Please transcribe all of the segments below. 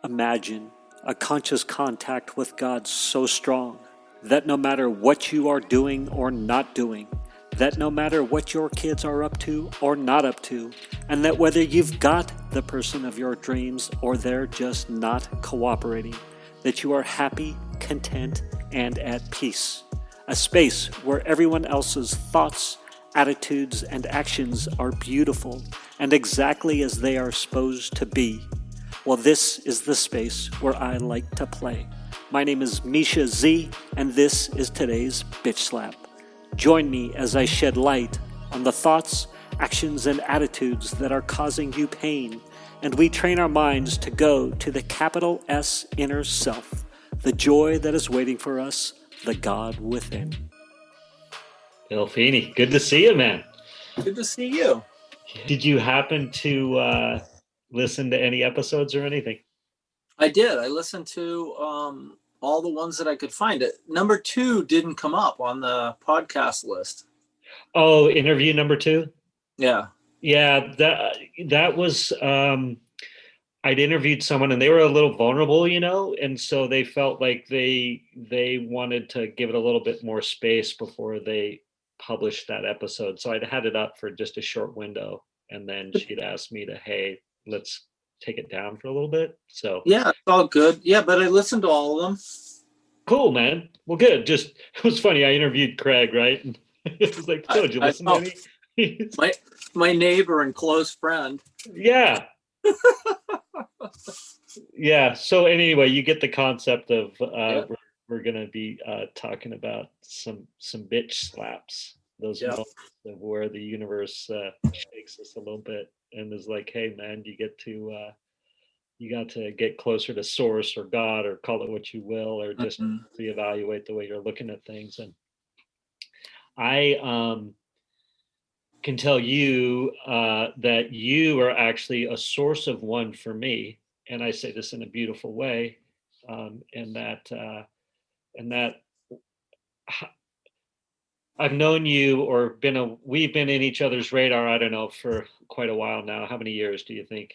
Imagine a conscious contact with God so strong that no matter what you are doing or not doing, that no matter what your kids are up to or not up to, and that whether you've got the person of your dreams or they're just not cooperating, that you are happy, content, and at peace. A space where everyone else's thoughts, attitudes, and actions are beautiful and exactly as they are supposed to be. Well, this is the space where I like to play. My name is Misha Z, and this is today's Bitch Slap. Join me as I shed light on the thoughts, actions, and attitudes that are causing you pain, and we train our minds to go to the capital S inner self, the joy that is waiting for us, the God within. Bill Feeney, good to see you, man. Good to see you. Did you happen to listen to any episodes or anything? I did. I listened to all the ones that I could find. Number 2 didn't come up on the podcast list. Oh, interview number 2? Yeah. Yeah, that was I'd interviewed someone and they were a little vulnerable, and so they felt like they wanted to give it a little bit more space before they published that episode. So I'd had it up for just a short window, and then she'd asked me to, hey, let's take it down for a little bit. So yeah, it's all good. Yeah, but I listened to all of them. Cool, man. Well, good. Just, it was funny. I interviewed Craig, right? And it was like, did you listen to any? my neighbor and close friend. Yeah. Yeah. So anyway, you get the concept of we're going to be talking about some bitch slaps. Those moments of where the universe shakes us a little bit and is like, hey, man, you got to get closer to source or God, or call it what you will, or just reevaluate the way you're looking at things. And I can tell you that you are actually a source of one for me. And I say this in a beautiful way. And that I've known you or we've been in each other's radar, I don't know, for quite a while now. How many years do you think?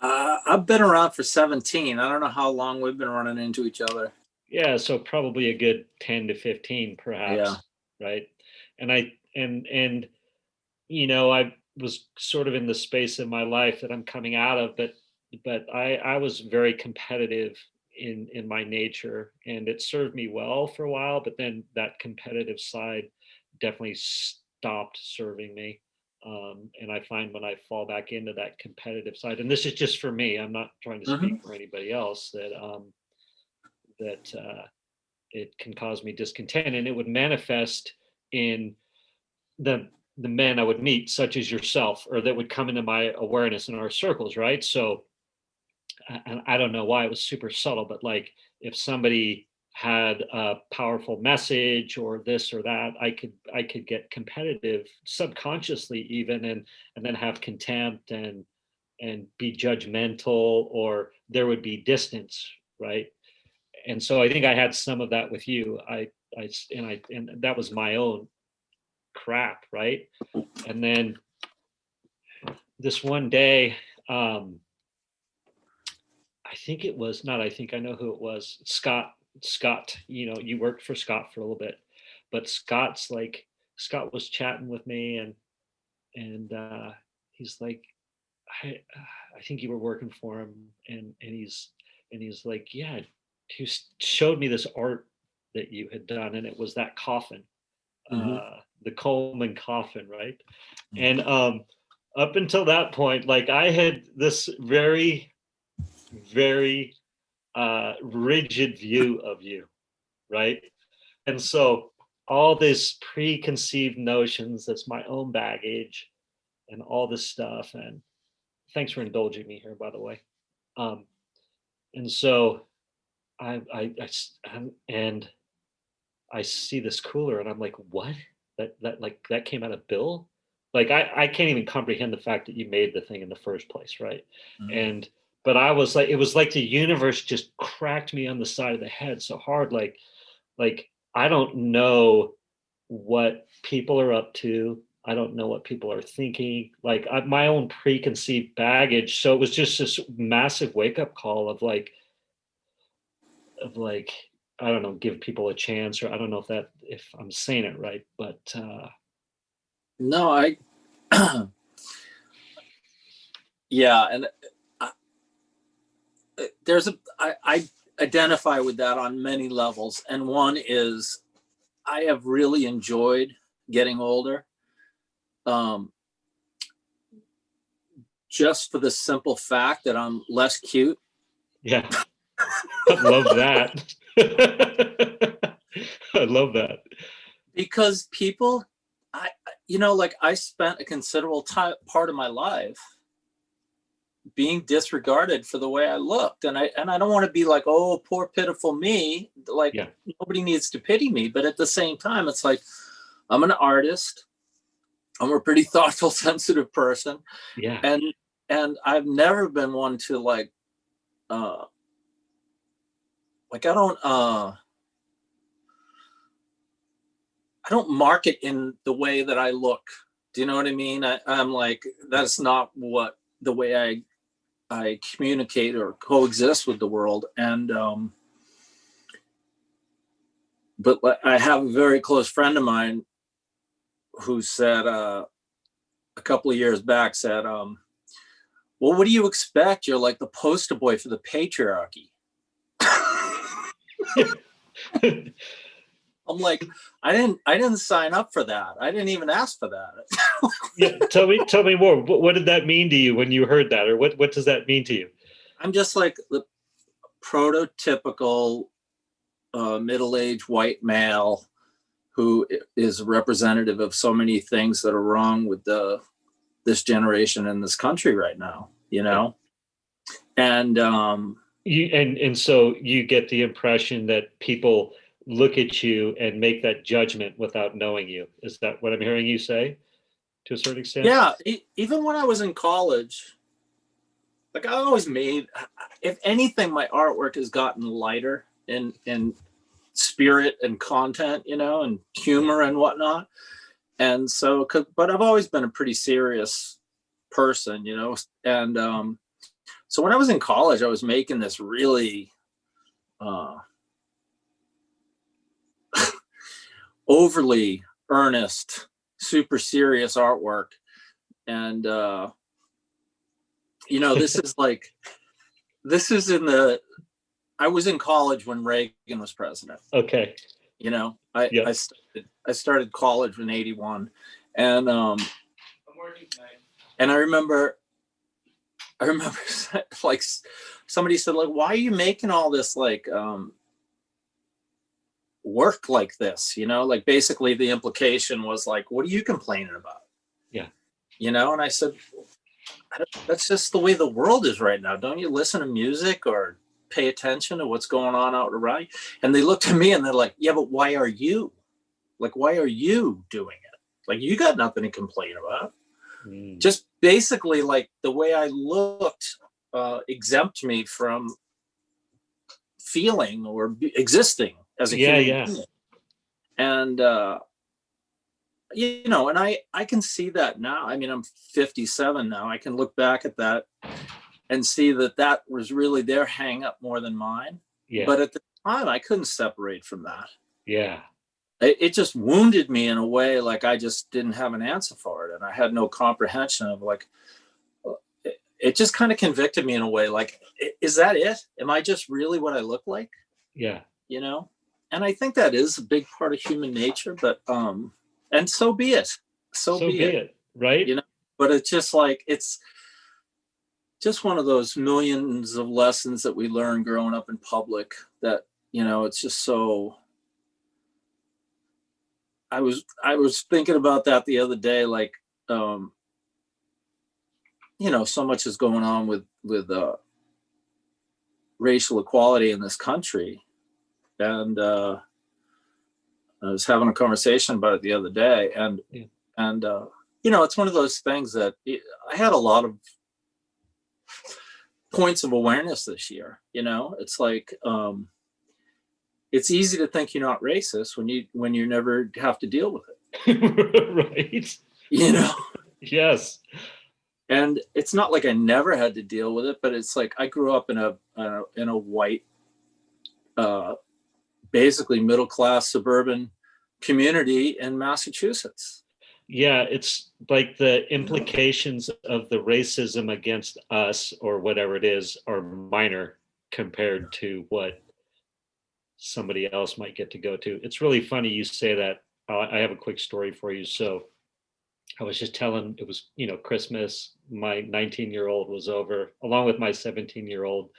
I've been around for 17. I don't know how long we've been running into each other. Yeah, so probably a good 10 to 15, perhaps. Yeah. Right. And I was sort of in the space in my life that I'm coming out of, but I was very competitive in my nature, and it served me well for a while, but then that competitive side definitely stopped serving me. And I find when I fall back into that competitive side, and this is just for me, I'm not trying to speak for anybody else, that it can cause me discontent, and it would manifest in the men I would meet, such as yourself, or that would come into my awareness in our circles, right? So, and I don't know why it was super subtle, but like if somebody had a powerful message or this or that, I could get competitive subconsciously even, and then have contempt and be judgmental, or there would be distance, right? And so I think I had some of that with you. And that was my own crap, right? And then this one day, I know who it was. Scott, you worked for Scott for a little bit, but Scott was chatting with me, and he's like, I think you were working for him, and he's like, yeah, he showed me this art that you had done, and it was that coffin, the Coleman coffin, right? And up until that point, like I had this very, very rigid view of you, right? And so all this preconceived notions, that's my own baggage and all this stuff. And thanks for indulging me here, by the way. And so I see this cooler, and I'm like, what? That came out of Bill? Like I can't even comprehend the fact that you made the thing in the first place, right? But I was like, it was like the universe just cracked me on the side of the head so hard, like I don't know what people are up to I don't know what people are thinking, like my own preconceived baggage. So it was just this massive wake up call of like, I don't know, give people a chance, or I don't know if I'm saying it right, but No, yeah, and I, I identify with that on many levels, and one is I have really enjoyed getting older, just for the simple fact that I'm less cute. yeah, I love that. I love that. Because people, like I spent a considerable part of my life being disregarded for the way I looked, and I don't want to be like, oh, poor pitiful me. Like, Yeah. nobody needs to pity me, but at the same time, it's like I'm an artist. I'm a pretty thoughtful, sensitive person, Yeah. and I've never been one to like I don't market in the way that I look. Do you know what I mean? I'm like, that's not what the way I communicate or coexist with the world. And but I have a very close friend of mine who said a couple of years back, said, well, what do you expect? You're like the poster boy for the patriarchy. I'm like, I didn't sign up for that. I didn't even ask for that. Yeah, tell me more. What did that mean to you when you heard that, or what does that mean to you? I'm just like the prototypical middle-aged white male who is representative of so many things that are wrong with this generation in this country right now, you know? And so you get the impression that people look at you and make that judgment without knowing you. Is that what I'm hearing you say to a certain extent? Yeah. Even when I was in college, like I always if anything, my artwork has gotten lighter in spirit and content, and humor and whatnot. And so, but I've always been a pretty serious person, and so when I was in college, I was making this really overly earnest, super serious artwork. And, this is I was in college when Reagan was president. Okay. I started college in 81, and I remember like somebody said, like, why are you making all this like work like this? Like basically the implication was like, what are you complaining about? Yeah. And I said, that's just the way the world is right now. Don't you listen to music or pay attention to what's going on out around you? And they looked at me and they're like, yeah, but why are you doing it? Like, you got nothing to complain about. Just basically like the way I looked exempt me from feeling or existing as a human being. And and I can see that now. I mean, I'm 57 now. I can look back at that and see that was really their hang up more than mine. Yeah. But at the time, I couldn't separate from that. Yeah. It just wounded me in a way, like I just didn't have an answer for it. And I had no comprehension of like, it just kind of convicted me in a way, like, is that it? Am I just really what I look like? Yeah. And I think that is a big part of human nature, but, and so be it. So be it. Right. But it's just like, it's just one of those millions of lessons that we learn growing up in public that, it's just so, I was thinking about that the other day, like, so much is going on with racial equality in this country. And I was having a conversation about it the other day, and it's one of those things that I had a lot of points of awareness this year. It's like, it's easy to think you're not racist when you never have to deal with it. Right. you know. Yes. And it's not like I never had to deal with it, but it's like I grew up in a white, basically middle class suburban community in Massachusetts. Yeah, it's like the implications of the racism against us or whatever it is are minor compared to what somebody else might get to go to. It's really funny you say that. I have a quick story for you. So I was just telling, it was, Christmas. My 19-year-old was over along with my 17-year-old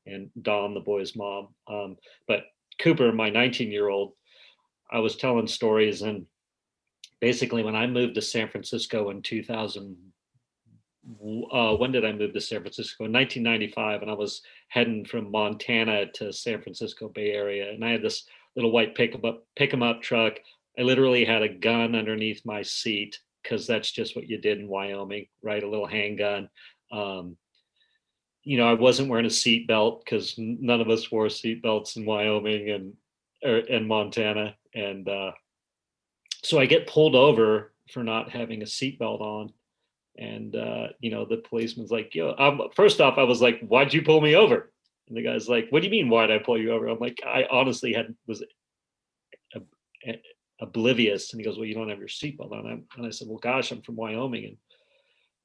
and Dawn, the boy's mom. But Cooper, my 19-year-old, I was telling stories, and basically when I moved to San Francisco in 2000, when did I move to San Francisco? In 1995, and I was heading from Montana to San Francisco Bay Area, and I had this little white pick 'em up truck. I literally had a gun underneath my seat because that's just what you did in Wyoming, right? A little handgun. I wasn't wearing a seatbelt because none of us wore seatbelts in Wyoming and Montana, and so I get pulled over for not having a seatbelt on. And, the policeman's like, yo, first off, I was like, why'd you pull me over? And the guy's like, what do you mean, why'd I pull you over? I'm like, I honestly was oblivious. And he goes, well, you don't have your seatbelt on. And I said, well, gosh, I'm from Wyoming and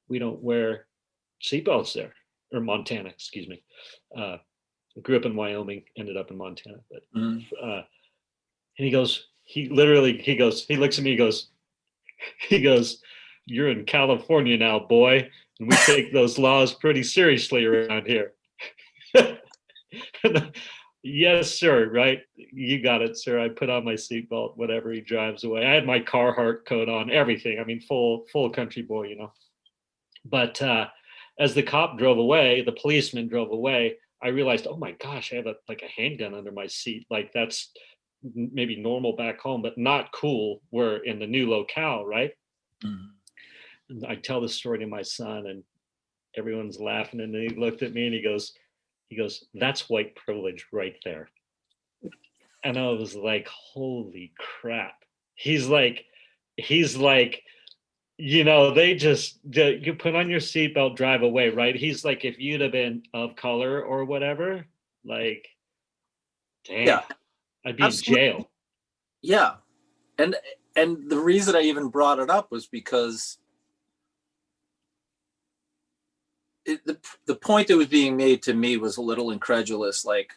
we don't wear seatbelts there, or Montana, excuse me. I grew up in Wyoming, ended up in Montana. But, and he goes, he looks at me, he goes, you're in California now, boy, and we take those laws pretty seriously around here. Yes, sir. Right. You got it, sir. I put on my seatbelt, whatever. He drives away. I had my Carhartt coat on, everything. I mean, full country boy, But as the cop drove away, the policeman drove away, I realized, oh my gosh, I have a handgun under my seat. Like that's maybe normal back home, but not cool. We're in the new locale, right? Mm-hmm. And I tell this story to my son, and everyone's laughing. And then he looked at me and he goes, that's white privilege right there. And I was like, holy crap. He's like, they just, you put on your seatbelt, drive away, right? He's like, if you'd have been of color or whatever, like, damn, yeah, I'd be absolutely in jail. Yeah. And the reason I even brought it up was because the point that was being made to me was a little incredulous. Like,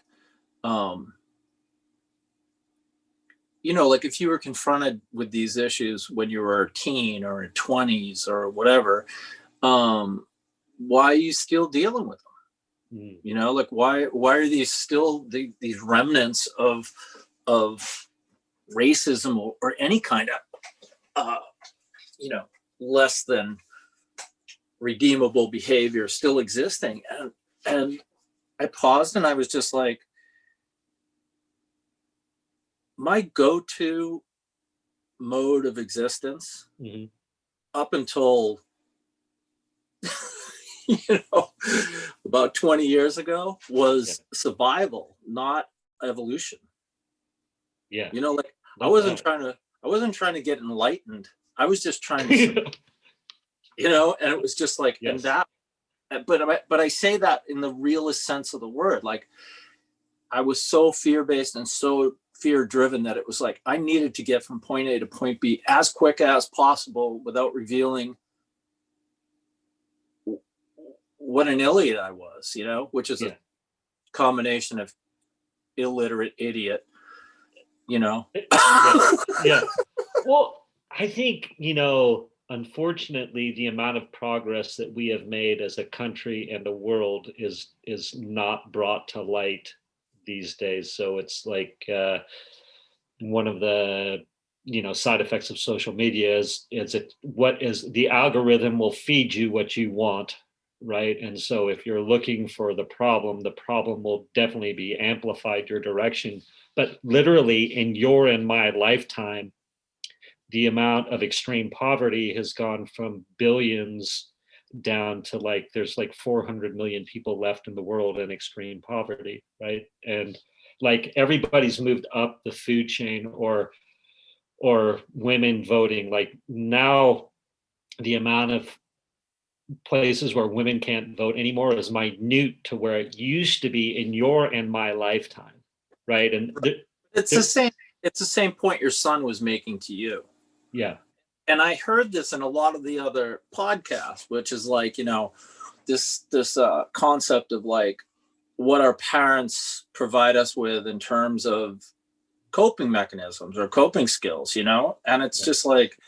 like if you were confronted with these issues when you were a teen or in 20s or whatever, why are you still dealing with them? Like why are these still these remnants of racism or any kind of, less than redeemable behavior still existing? And I paused and I was just like, my go-to mode of existence up until about 20 years ago was survival, not evolution. Yeah. Like I wasn't trying to get enlightened. I was just trying to and it was just like, yes. And that, but I say that in the realest sense of the word. Like I was so fear-based and so fear-driven that it was like I needed to get from point A to point B as quick as possible without revealing what an idiot I was, which is a combination of illiterate idiot, Yeah. Well, I think, unfortunately, the amount of progress that we have made as a country and a world is not brought to light these days. So it's like one of the side effects of social media is the algorithm will feed you what you want, right? And so if you're looking for the problem will definitely be amplified your direction. But literally in your and my lifetime, the amount of extreme poverty has gone from billions down to there's 400 million people left in the world in extreme poverty, right? And everybody's moved up the food chain, or women voting. Like now the amount of places where women can't vote anymore is minute to where it used to be in your and my lifetime, right? And it's the same point your son was making to you. yeah, and I heard this in a lot of the other podcasts, which is like, this concept of like what our parents provide us with in terms of coping mechanisms or coping skills, and it's just like,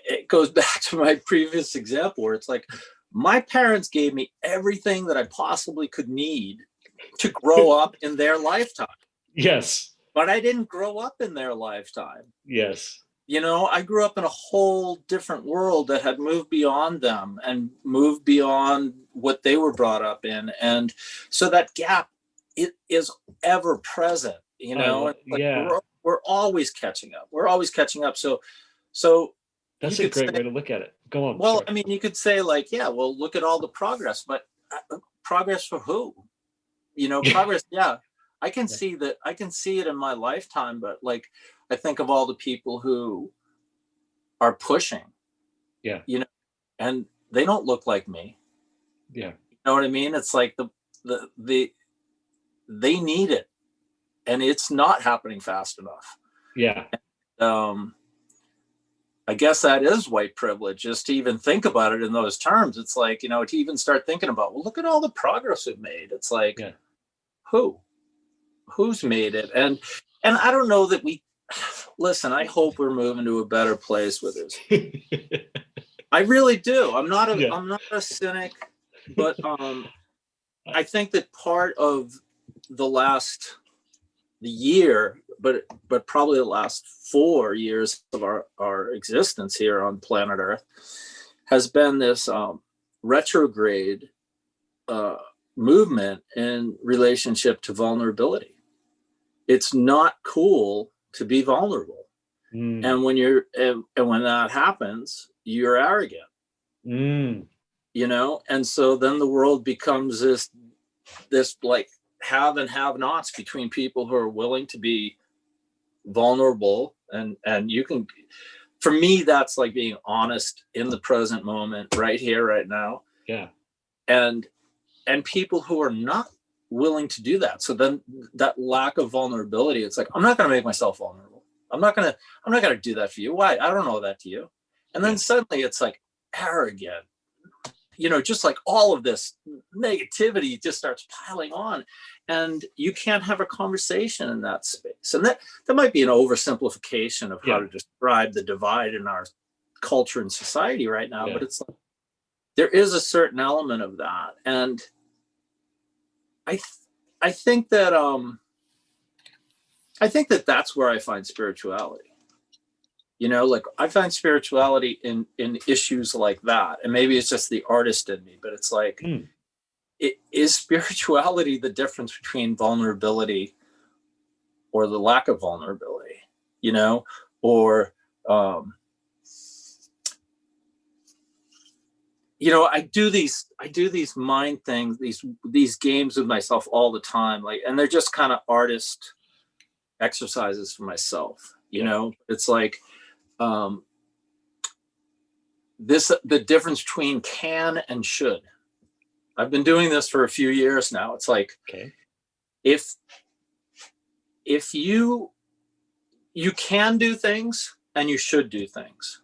it goes back to my previous example where it's like, my parents gave me everything that I possibly could need to grow up in their lifetime. yes, But I didn't grow up in their lifetime. yes, I grew up in a whole different world that had moved beyond them and moved beyond what they were brought up in. And so that gap, it is ever present, like yeah. we're always catching up. We're always catching up. So that's a great way to look at it. Go on. Well, sorry. I mean, you could say like, yeah, well, look at all the progress, but progress for who? Progress. Yeah. I can see that. I can see it in my lifetime, but like, I think of all the people who are pushing, and they don't look like me. Yeah. You know what I mean? It's like they need it, and it's not happening fast enough. Yeah. I guess that is white privilege, just to even think about it in those terms. It's like, to even start thinking about, well, look at all the progress we've made. It's like, who's made it? And I don't know that listen, I hope we're moving to a better place with this. I really do. I'm not a cynic, but I think that part of the year, but probably the last 4 years of our existence here on planet Earth has been this retrograde movement in relationship to vulnerability. It's not cool to be vulnerable. And when that happens, you're arrogant. And so then the world becomes this like have and have nots between people who are willing to be vulnerable, and you can, for me, that's like being honest in the present moment, right here, right now. Yeah. And people who are not willing to do that. So then that lack of vulnerability, it's like, I'm not going to make myself vulnerable. I'm not going to do that for you. Why? I don't know that to you. And then suddenly it's like arrogant, just like all of this negativity just starts piling on, and you can't have a conversation in that space. And that might be an oversimplification of how to describe the divide in our culture and society right now. But it's like, there is a certain element of that. And I think that that's where I find spirituality. Like I find spirituality in issues like that. And maybe it's just the artist in me, but it's like, is spirituality the difference between vulnerability or the lack of vulnerability, or, I do these mind things, these games with myself all the time, like, and they're just kind of artist exercises for myself. It's like, the difference between can and should. I've been doing this for a few years now. It's like, if you can do things and you should do things.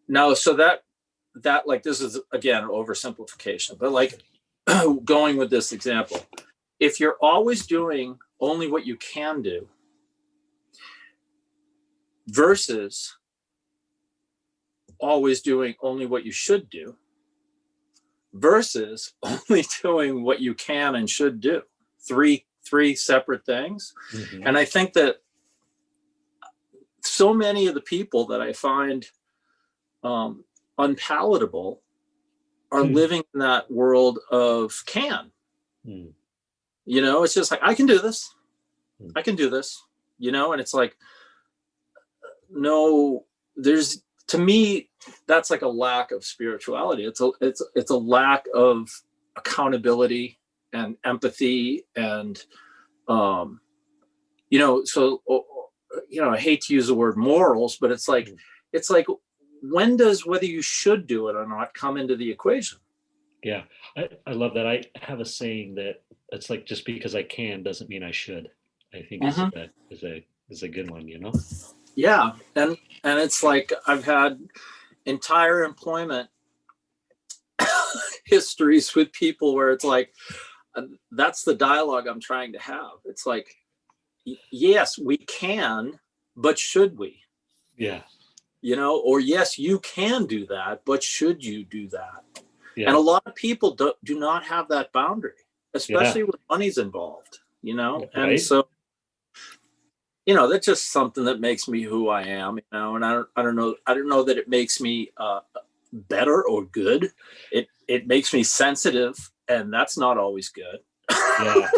Now, so that like, this is again oversimplification, but like going with this example, if you're always doing only what you can do versus always doing only what you should do versus only doing what you can and should do, three separate things. And I think that so many of the people that I find unpalatable are living in that world of can. It's just like, I can do this, and it's like, no, to me, that's like a lack of spirituality. It's a lack of accountability and empathy, and so I hate to use the word morals, but it's like when does whether you should do it or not come into the equation? Yeah, I love that. I have a saying that it's like, just because I can doesn't mean I should. I think is a good one, you know? Yeah. And it's like, I've had entire employment histories with people where it's like, that's the dialogue I'm trying to have. It's like, yes, we can, but should we? Yeah. You know, or yes, you can do that, but should you do that? Yeah. And a lot of people do not have that boundary, especially when money's involved, you know? Right. And so, you know, that's just something that makes me who I am, you know, and I don't know that it makes me better or good. It makes me sensitive, and that's not always good. Yeah.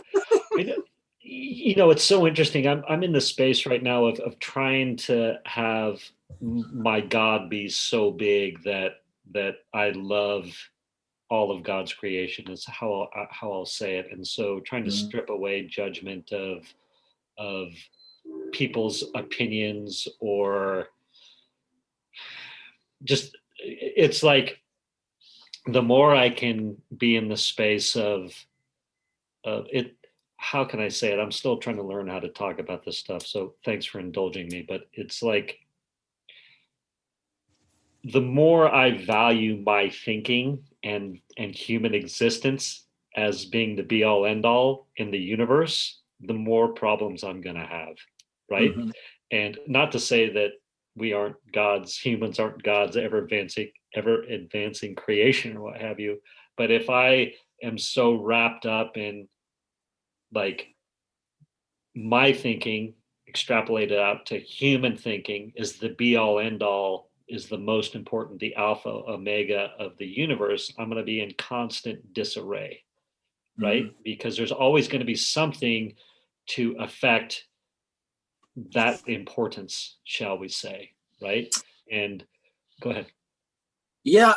You know, it's so interesting. I'm in the space right now of trying to have my God be so big that I love all of God's creation, is how I'll say it. And so trying to strip away judgment of people's opinions, or just, it's like, the more I can be in the space of it, how can I say it? I'm still trying to learn how to talk about this stuff. So thanks for indulging me. But it's like, the more I value my thinking and human existence as being the be all end all in the universe, the more problems I'm going to have. Right. Mm-hmm. And not to say that we aren't gods, humans aren't gods, ever advancing creation or what have you. But if I am so wrapped up in, like, my thinking extrapolated out to human thinking is the be all end all, is the most important, the alpha omega of the universe, I'm going to be in constant disarray, right? Mm-hmm. Because there's always going to be something to affect that importance, shall we say, right? And go ahead. Yeah,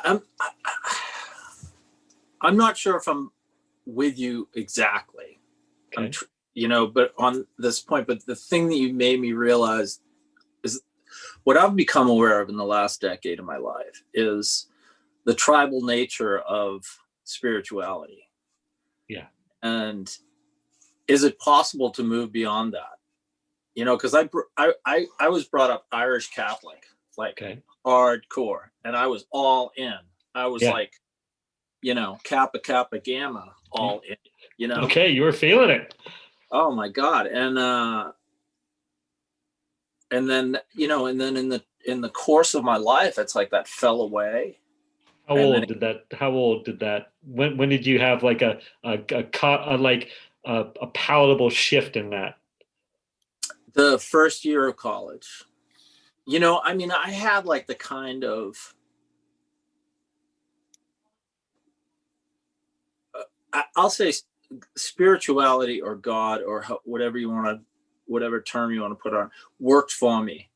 I'm not sure if I'm with you exactly. Okay. You know, but on this point, but the thing that you made me realize is what I've become aware of in the last decade of my life is the tribal nature of spirituality. Yeah. And is it possible to move beyond that? You know, because I was brought up Irish Catholic, like hardcore, and I was all in. I was like, you know, Kappa Kappa Gamma, all in. You know. Okay, you were feeling it. Oh my God, and then, you know, and then in the course of my life, it's like that fell away. How old did that? When did you have like a palatable shift in that? The first year of college. You know, I mean, I had like the kind of I'll say spirituality or God or whatever term you want to put on, worked for me.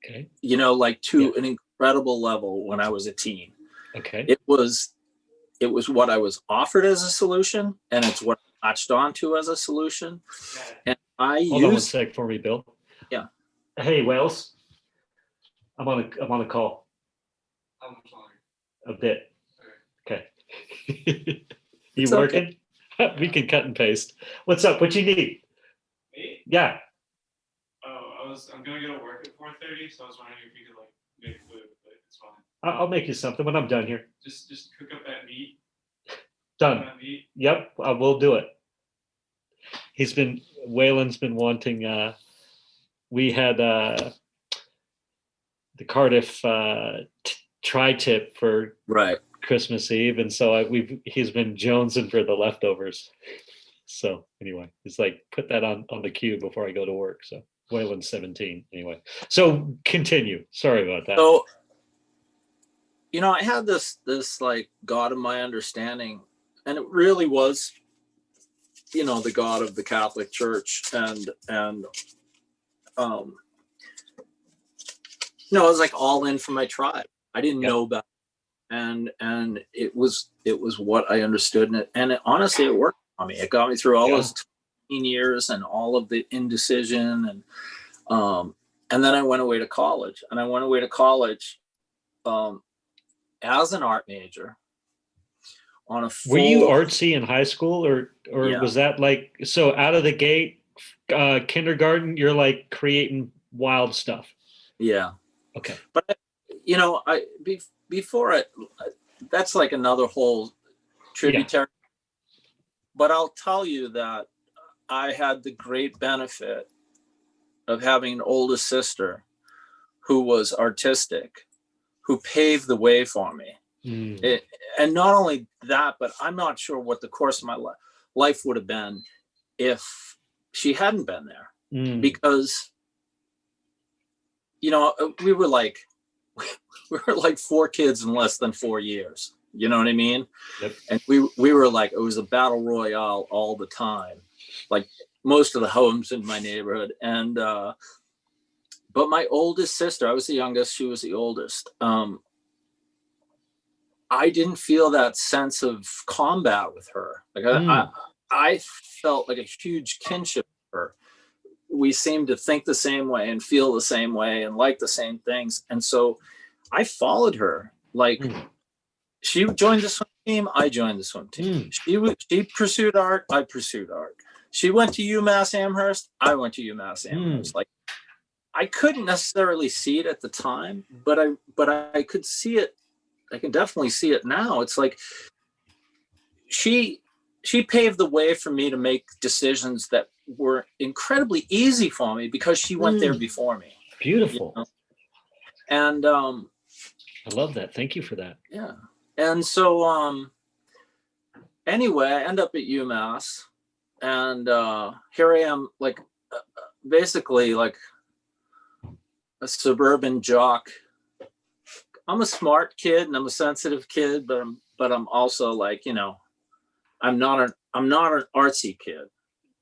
Okay. You know, like to an incredible level when I was a teen. Okay. It was what I was offered as a solution, and it's what I latched onto as a solution. And Hold on one sec for me, Bill. Yeah. Hey, Wales. I'm on a call. I'm sorry. A bit. Okay. You It's working? Okay. We can cut and paste. What's up? What you need? Me? Yeah. Oh, I'm gonna go to work at 4:30, so I was wondering if you could like make food, but it's fine. I'll make you something when I'm done here. Just cook up that meat. Done. That meat. Yep, I will do it. Waylon's been wanting. We had the Cardiff tri-tip for Christmas Eve, and so he's been jonesing for the leftovers. So anyway, he's like, put that on the queue before I go to work. So Waylon's 17 anyway. So continue. Sorry about that. So, you know, I had this like God of my understanding, and it really was, you know, the God of the Catholic Church, and you know, I was like all in for my tribe. I didn't know about it. And it was what I understood, and honestly, it worked on me. It got me through all those 10 years and all of the indecision, and then I went away to college, as an art major on a full. Were you artsy in high school, or Yeah. was that like, so out of the gate, kindergarten, you're like creating wild stuff? Yeah. Okay. But before it, that's like another whole tributary. Yeah. But I'll tell you that I had the great benefit of having an older sister who was artistic, who paved the way for me. And not only that, but I'm not sure what the course of my life would have been if she hadn't been there. Because, we were like 4 kids in less than 4 years. You know what I mean? Yep. And we were like, it was a battle royale all the time, like most of the homes in my neighborhood. And but my oldest sister, I was the youngest, she was the oldest. I didn't feel that sense of combat with her. Like I felt like a huge kinship with her. We seemed to think the same way and feel the same way and like the same things. And so I followed her. Like she joined the swim team, I joined the swim team. She pursued art, I pursued art. She went to UMass Amherst, I went to UMass Amherst. Like I couldn't necessarily see it at the time, but I could see it. I can definitely see it now. It's like she paved the way for me to make decisions that were incredibly easy for me because she went there before me. Beautiful. And I love that. Thank you for that. Yeah. And so anyway, I end up at UMass, and here I am, like basically like a suburban jock. I'm a smart kid and I'm a sensitive kid, but I'm also like, I'm not an artsy kid.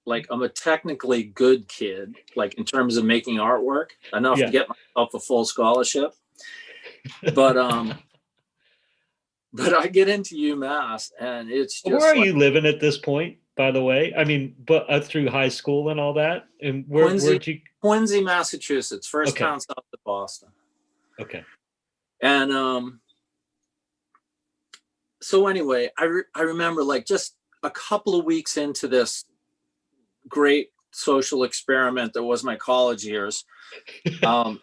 Like I'm a technically good kid, like in terms of making artwork, enough to get myself a full scholarship. But I get into UMass and it's just. Where are you living at this point, by the way? I mean, but through high school and all that, and where'd you? Quincy, Massachusetts, first town south of Boston. Okay. And so anyway, I remember like just a couple of weeks into this great social experiment that was my college years, I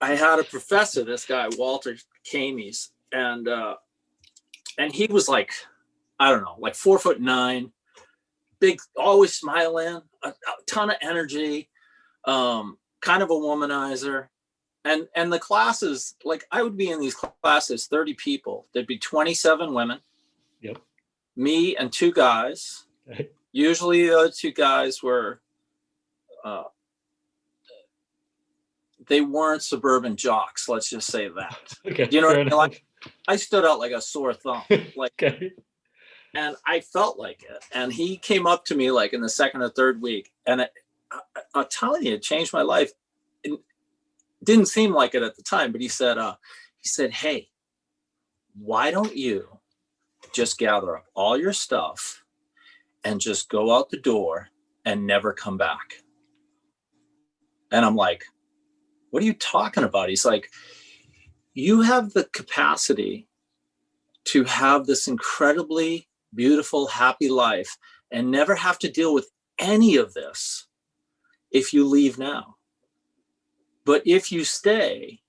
had a professor, this guy Walter Camies, and he was like, I don't know, like 4'9", big, always smiling, a ton of energy, kind of a womanizer. And the classes, like I would be in these classes, 30 people. There'd be 27 women. Yep. Me and 2 guys. Usually the other 2 guys were, they weren't suburban jocks. Let's just say that. Okay. You know what I mean? Like, I stood out like a sore thumb. Like, okay. And I felt like it. And he came up to me like in the second or third week. And I'm telling you, it changed my life. Didn't seem like it at the time, but he said, hey, why don't you just gather up all your stuff and just go out the door and never come back? And I'm like, what are you talking about? He's like, you have the capacity to have this incredibly beautiful, happy life and never have to deal with any of this if you leave now. But if you stay,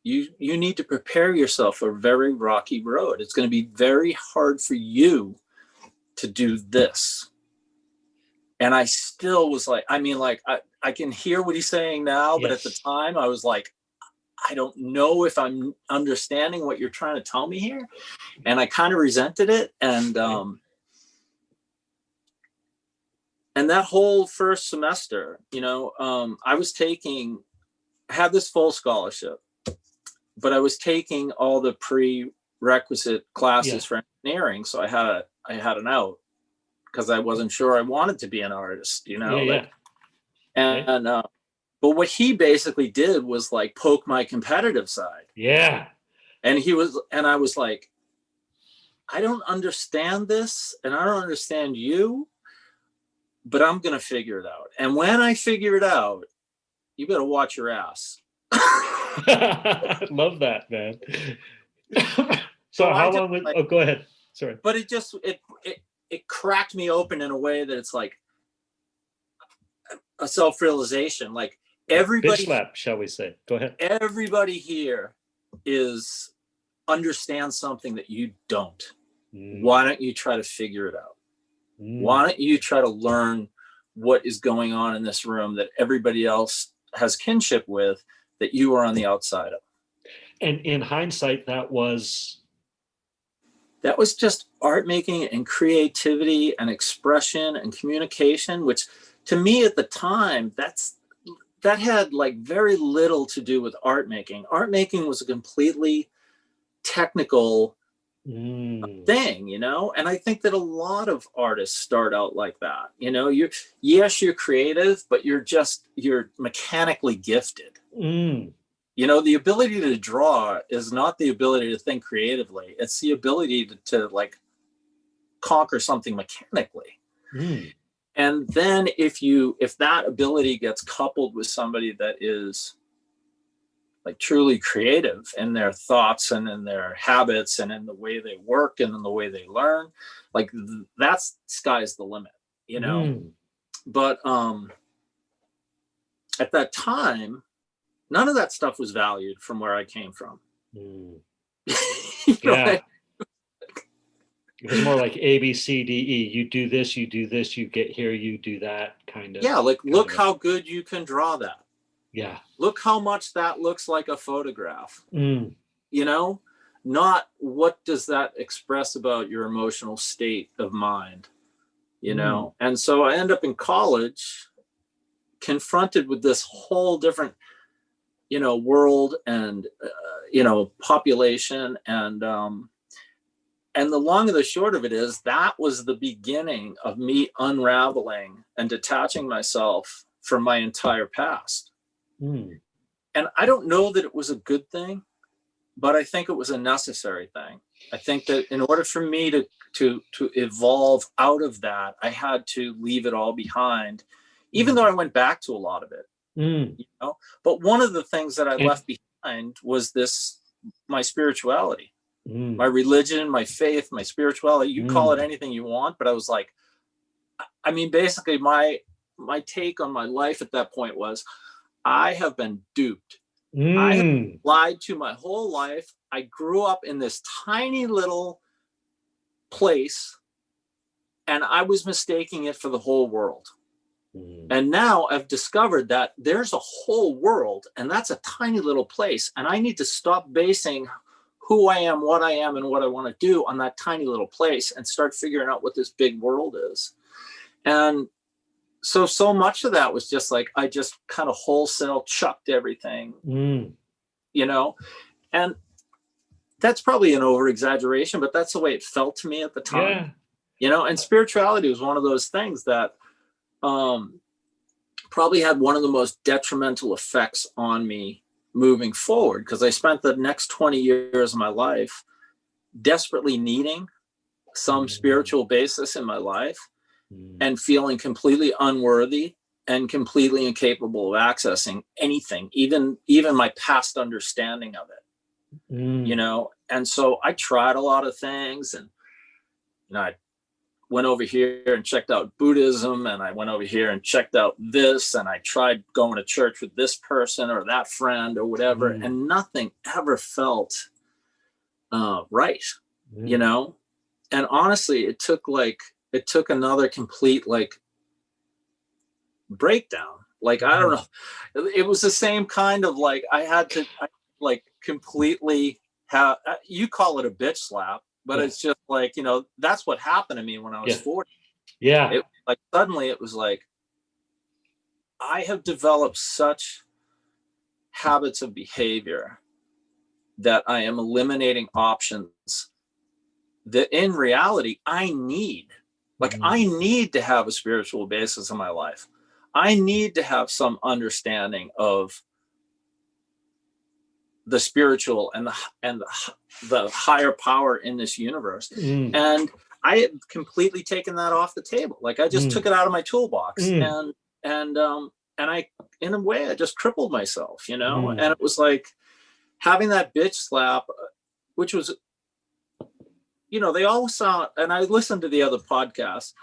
you need to prepare yourself for a very rocky road. It's going to be very hard for you to do this. And I still was like, I mean, like, I can hear what he's saying now, but at the time I was like, I don't know if I'm understanding what you're trying to tell me here. And I kind of resented it. And that whole first semester, I had this full scholarship, but I was taking all the prerequisite classes for engineering. So I had an out because I wasn't sure I wanted to be an artist, but what he basically did was like poke my competitive side. Yeah. And I was like, I don't understand this and I don't understand you, but I'm going to figure it out. And when I figure it out, you better watch your ass. Love that, man. So So I how just long was, like, oh, go ahead. Sorry. but it cracked me open in a way that it's like a self-realization. Like Bitch slap, shall we say. Go ahead. everybody here is understands something that you don't. Why don't you try to figure it out? Why don't you try to learn what is going on in this room that everybody else has kinship with, that you are on the outside of? And in hindsight, that was just art making and creativity and expression and communication, which to me at the time, that had like very little to do with art making. Art making was a completely technical thing, you know? And I think that a lot of artists start out like that. You know, you're creative, but you're mechanically gifted. You know, the ability to draw is not the ability to think creatively. It's the ability to like conquer something mechanically. And then if that ability gets coupled with somebody that is like truly creative in their thoughts and in their habits and in the way they work and in the way they learn, like that's sky's the limit, you know? But at that time, none of that stuff was valued from where I came from. Yeah. It was more like A, B, C, D, E. You do this, you get here, you do that kind of. Yeah, like look how good you can draw that. Yeah. Look how much that looks like a photograph. You know, not what does that express about your emotional state of mind, you know? And so I end up in college confronted with this whole different, you know, world and, you know, population. And the long and the short of it is that was the beginning of me unraveling and detaching myself from my entire past. And I don't know that it was a good thing, but I think it was a necessary thing. I think that in order for me to evolve out of that, I had to leave it all behind, even though I went back to a lot of it. You know? But one of the things that I left behind was my spirituality, my religion, my faith, my spirituality. You call it anything you want, but I was like, I mean, basically my take on my life at that point was, I have been duped. I have been lied to my whole life. I grew up in this tiny little place and I was mistaking it for the whole world. And now I've discovered that there's a whole world and that's a tiny little place. And I need to stop basing who I am, what and what I want to do on that tiny little place and start figuring out what this big world is. And so much of that was just like, I just kind of wholesale chucked everything, you know, and that's probably an over exaggeration, but that's the way it felt to me at the time, you know, and spirituality was one of those things that probably had one of the most detrimental effects on me moving forward. Cause I spent the next 20 years of my life desperately needing some spiritual basis in my life. And feeling completely unworthy and completely incapable of accessing anything, even my past understanding of it, you know? And so I tried a lot of things and, you know, I went over here and checked out Buddhism and I went over here and checked out this and I tried going to church with this person or that friend or whatever. And nothing ever felt right, you know? And honestly, it took another complete like breakdown. Like, I don't know. It was the same kind of like, I had to like completely have, you call it a bitch slap, but it's just like, you know, that's what happened to me when I was 40. It, like suddenly it was like, I have developed such habits of behavior that I am eliminating options that in reality I need. Like I need to have a spiritual basis in my life. I need to have some understanding of the spiritual and the higher power in this universe. And I had completely taken that off the table. Like I just took it out of my toolbox and I, in a way, I just crippled myself, you know? And it was like, having that bitch slap, which was, you know, they all sound, and I listened to the other podcasts,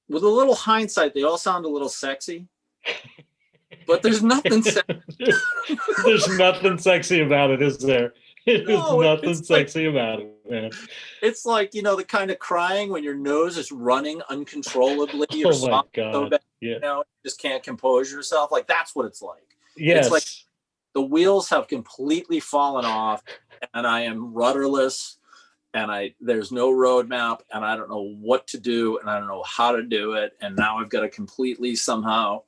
with a little hindsight, they all sound a little sexy, but there's nothing sexy. There's nothing sexy about it, is there? There's No, nothing it's sexy about it, man. It's like, you know, the kind of crying when your nose is running uncontrollably. You're Oh my so God. bad, Yeah. you know, you just can't compose yourself. Like, that's what it's like. Yes. It's like the wheels have completely fallen off, and I am rudderless, and there's no roadmap, and I don't know what to do, and I don't know how to do it. And now I've got to completely somehow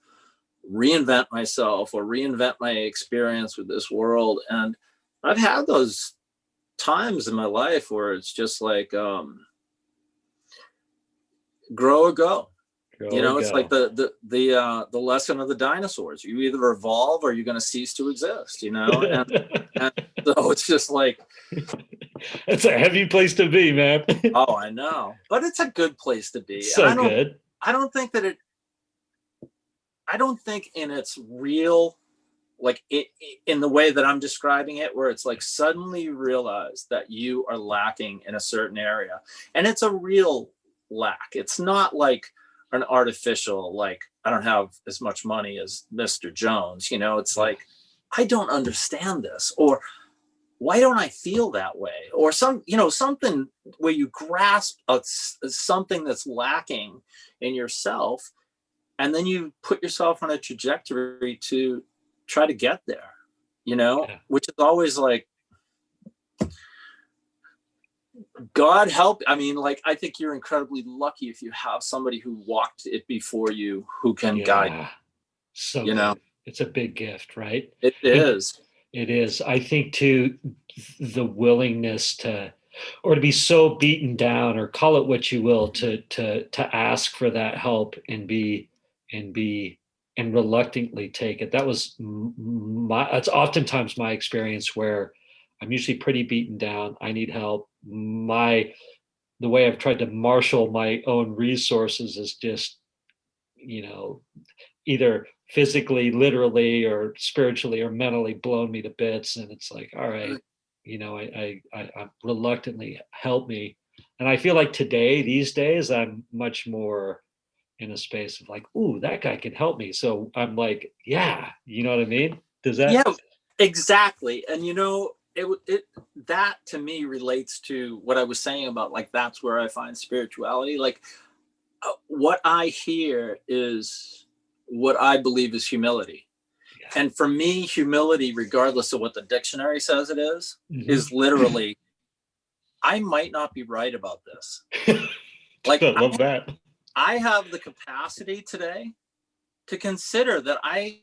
reinvent myself or reinvent my experience with this world. And I've had those times in my life where it's just like, grow or go. You know, it's like the lesson of the dinosaurs. You either evolve or you're going to cease to exist, you know? And so it's just like, it's a heavy place to be, man. oh, I know, but it's a good place to be. So good. I don't think in its real, like in the way that I'm describing it, where it's like suddenly you realize that you are lacking in a certain area, and it's a real lack. It's not like an artificial, like, I don't have as much money as Mr. Jones, you know. It's like, I don't understand this, or why don't I feel that way, or something where you grasp something that's lacking in yourself, and then you put yourself on a trajectory to try to get there, you know. Yeah. Which is always like, God help. I mean, like, I think you're incredibly lucky if you have somebody who walked it before you, who can guide you. So you know, it's a big gift, right? It is. It is. I think too, the willingness to be so beaten down, or call it what you will, to ask for that help and reluctantly take it. That was that's oftentimes my experience, where I'm usually pretty beaten down. I need help. The way I've tried to marshal my own resources is just, you know, either physically, literally, or spiritually or mentally blown me to bits. And it's like, all right, you know, I reluctantly help me. And I feel like these days, I'm much more in a space of like, ooh, that guy can help me. So I'm like, yeah, you know what I mean? Does that? Yeah, exactly. And, you know, that to me relates to what I was saying about, like, that's where I find spirituality. Like, what I hear is what I believe is humility. Yeah. And for me, humility, regardless of what the dictionary says it is literally, I might not be right about this. Like, I love that. I have the capacity today to consider that I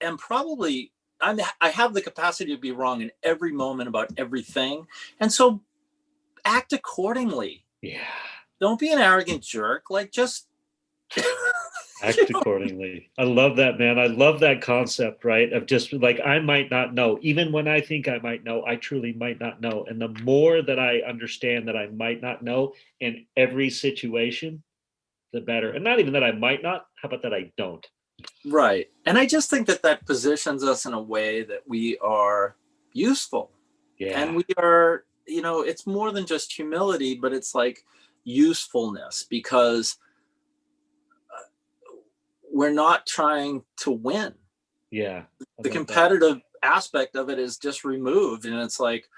am probably, I have the capacity to be wrong in every moment about everything. And so act accordingly. Yeah. Don't be an arrogant jerk. Like, just act accordingly. I love that, man. I love that concept, right? Of just like, I might not know. Even when I think I might know, I truly might not know. And the more that I understand that I might not know in every situation, the better. And not even that I might not. How about that I don't? Right. And I just think that positions us in a way that we are useful. Yeah. And we are, you know, it's more than just humility, but it's like usefulness, because we're not trying to win. Yeah. The competitive aspect of it is just removed. And it's like,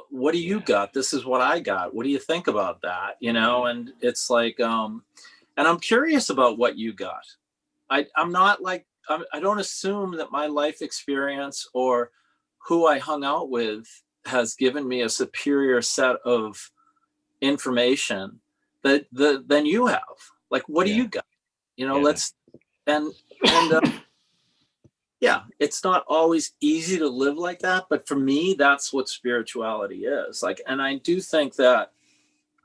what do you got? This is what I got. What do you think about that? You know? And it's like, and I'm curious about what you got. I'm not like, I don't assume that my life experience or who I hung out with has given me a superior set of information than you have. Like, what do you got? You know, yeah, it's not always easy to live like that, but for me, that's what spirituality is. Like, and I do think that,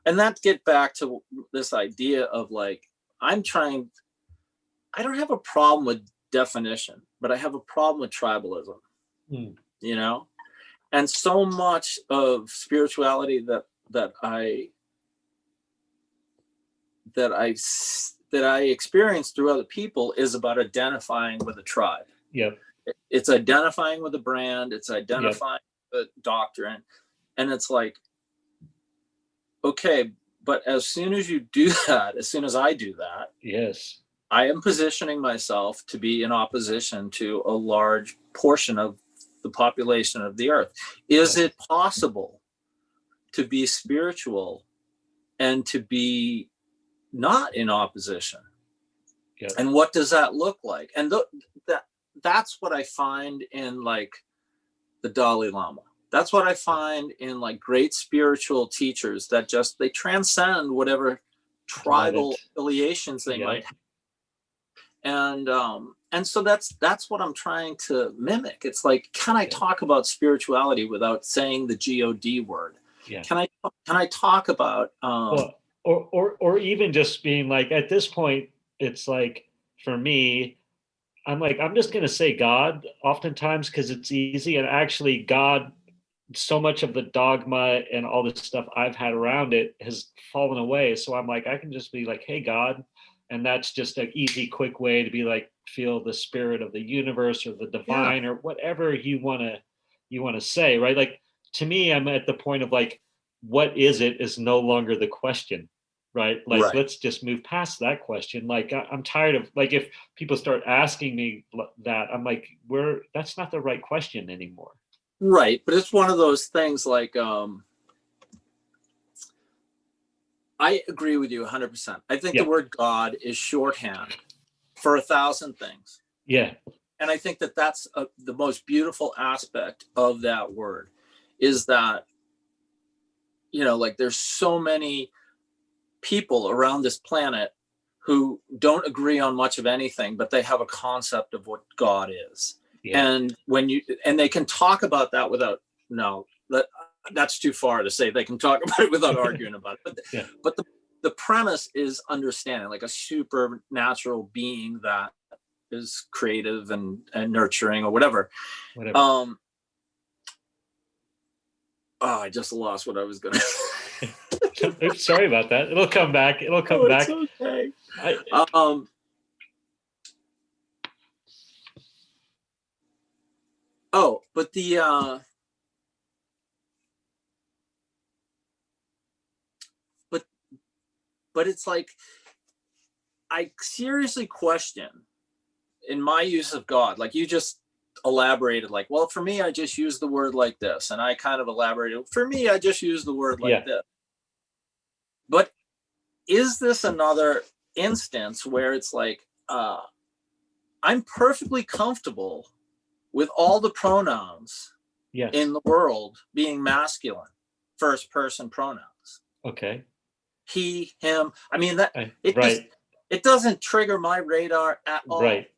and that get back to this idea of like, I don't have a problem with definition, but I have a problem with tribalism, you know? And so much of spirituality that I experience through other people is about identifying with a tribe. Yep. It's identifying with the brand. It's Yep. identifying with the doctrine. And it's like, okay, but as soon as you do that, as soon as I do that, Yes. I am positioning myself to be in opposition to a large portion of the population of the earth. Is it possible to be spiritual and to be not in opposition? Yep. And what does that look like? And that's what I find in like the Dalai Lama. That's what I find in like great spiritual teachers that just, they transcend whatever tribal affiliations they might have. And so that's what I'm trying to mimic. It's like, can I talk about spirituality without saying the God word? Yeah. Can I talk about or even just being like, at this point, it's like, for me, I'm like, I'm just going to say God oftentimes because it's easy. And actually God, so much of the dogma and all this stuff I've had around it has fallen away. So I'm like, I can just be like, hey, God. And that's just an easy, quick way to be like, feel the spirit of the universe or the divine or whatever you want to say, right? Like, to me, I'm at the point of like, what is it is no longer the question, right? Like, let's just move past that question. Like, I'm tired of, like, if people start asking me that, I'm like, that's not the right question anymore. Right. But it's one of those things like, I agree with you 100%. I think the word God is shorthand for 1,000 things. Yeah. And I think that that's the most beautiful aspect of that word is that, you know, like there's so many people around this planet who don't agree on much of anything, but they have a concept of what God is. Yeah. And and they can talk about that without, that's too far to say they can talk about it without arguing about it. But the premise is understanding, like a supernatural being that is creative and nurturing or whatever. I just lost what I was going to. Oops, sorry about that. It'll come back. It'll come back. It's okay. But it's like, I seriously question in my use of God, like you just elaborated, like, well, for me, I just use the word like this. And I kind of elaborated, for me, I just use the word like this. But is this another instance where it's like, I'm perfectly comfortable with all the pronouns in the world being masculine, first person pronouns. Okay. He, him. I mean, that it doesn't trigger my radar at all. Right.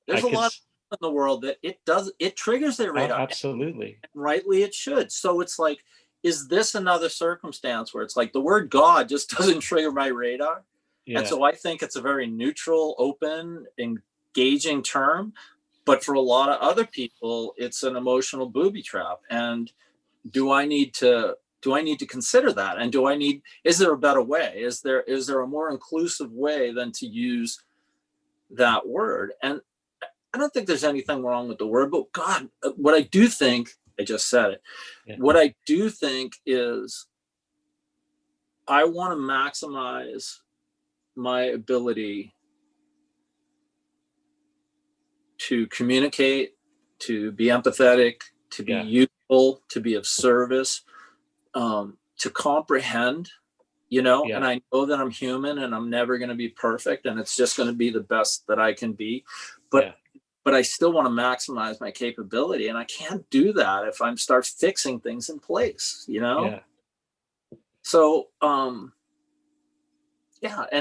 There's a lot in the world that it triggers their radar. Absolutely. And rightly it should. So it's like, is this another circumstance where it's like the word God just doesn't trigger my radar? Yeah. And so I think it's a very neutral, open, engaging term. But for a lot of other people, it's an emotional booby trap. And do I need to consider that? And is there a better way? Is there a more inclusive way than to use that word? And I don't think there's anything wrong with the word, but God, what I do think, I just said it. Yeah. What I do think is I want to maximize my ability to communicate, to be empathetic, to be useful, to be of service, to comprehend, and I know that I'm human and I'm never going to be perfect and it's just going to be the best that I can be. But I still want to maximize my capability. And I can't do that if I'm start fixing things in place, Yeah. So, and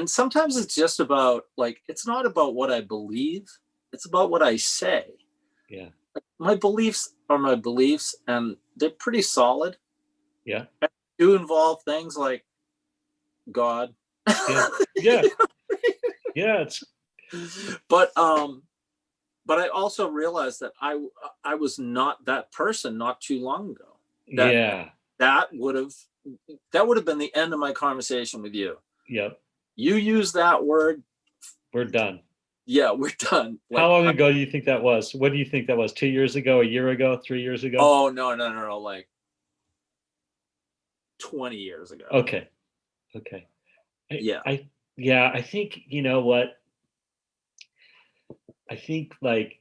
sometimes it's just about like, it's not about what I believe. It's about what I say. Yeah. My beliefs are my beliefs and they're pretty solid. Yeah. And do involve things like God. Yeah. Yeah. But I also realized that I was not that person not too long ago. That would have been the end of my conversation with you. Yep. You use that word. We're done. Yeah, we're done. How long ago do you think that was? What do you think that was? 2 years ago, a year ago, 3 years ago? Oh, no, like 20 years ago. Okay. Yeah. I think, you know what? I think, like,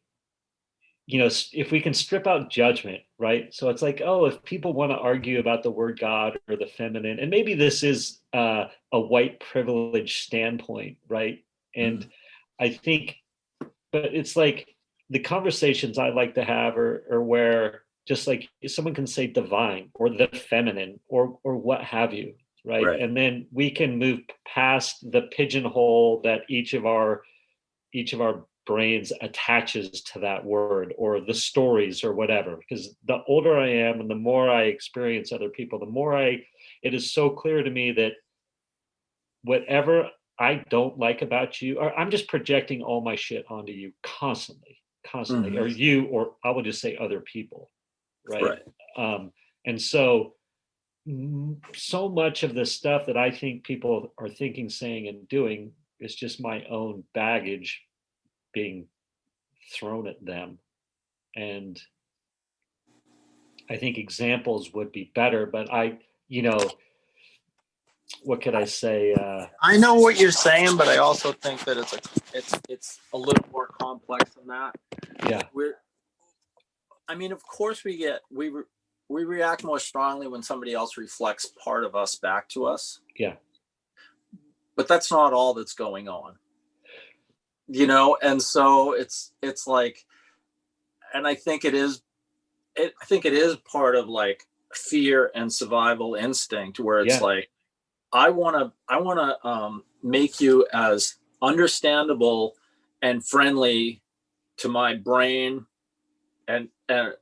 you know, if we can strip out judgment, right? So it's like, oh, if people want to argue about the word God or the feminine, and maybe this is a white privilege standpoint, right? And I think, but it's like the conversations I like to have are where just like someone can say divine or the feminine or what have you, right? Right. And then we can move past the pigeonhole that each of our brains attaches to that word or the stories or whatever. Because the older I am and the more I experience other people, the more it is so clear to me that whatever I don't like about you, or I'm just projecting all my shit onto you constantly, or you, or I will just say other people, right? And so much of the stuff that I think people are thinking, saying, and doing is just my own baggage being thrown at them. And I think examples would be better, but what could I say? I know what you're saying, but I also think that it's a little more complex than that. Yeah. Of course we react more strongly when somebody else reflects part of us back to us. Yeah. But that's not all that's going on. And so it's like, and I think it is part of like fear and survival instinct where it's like, I want to make you as understandable and friendly to my brain and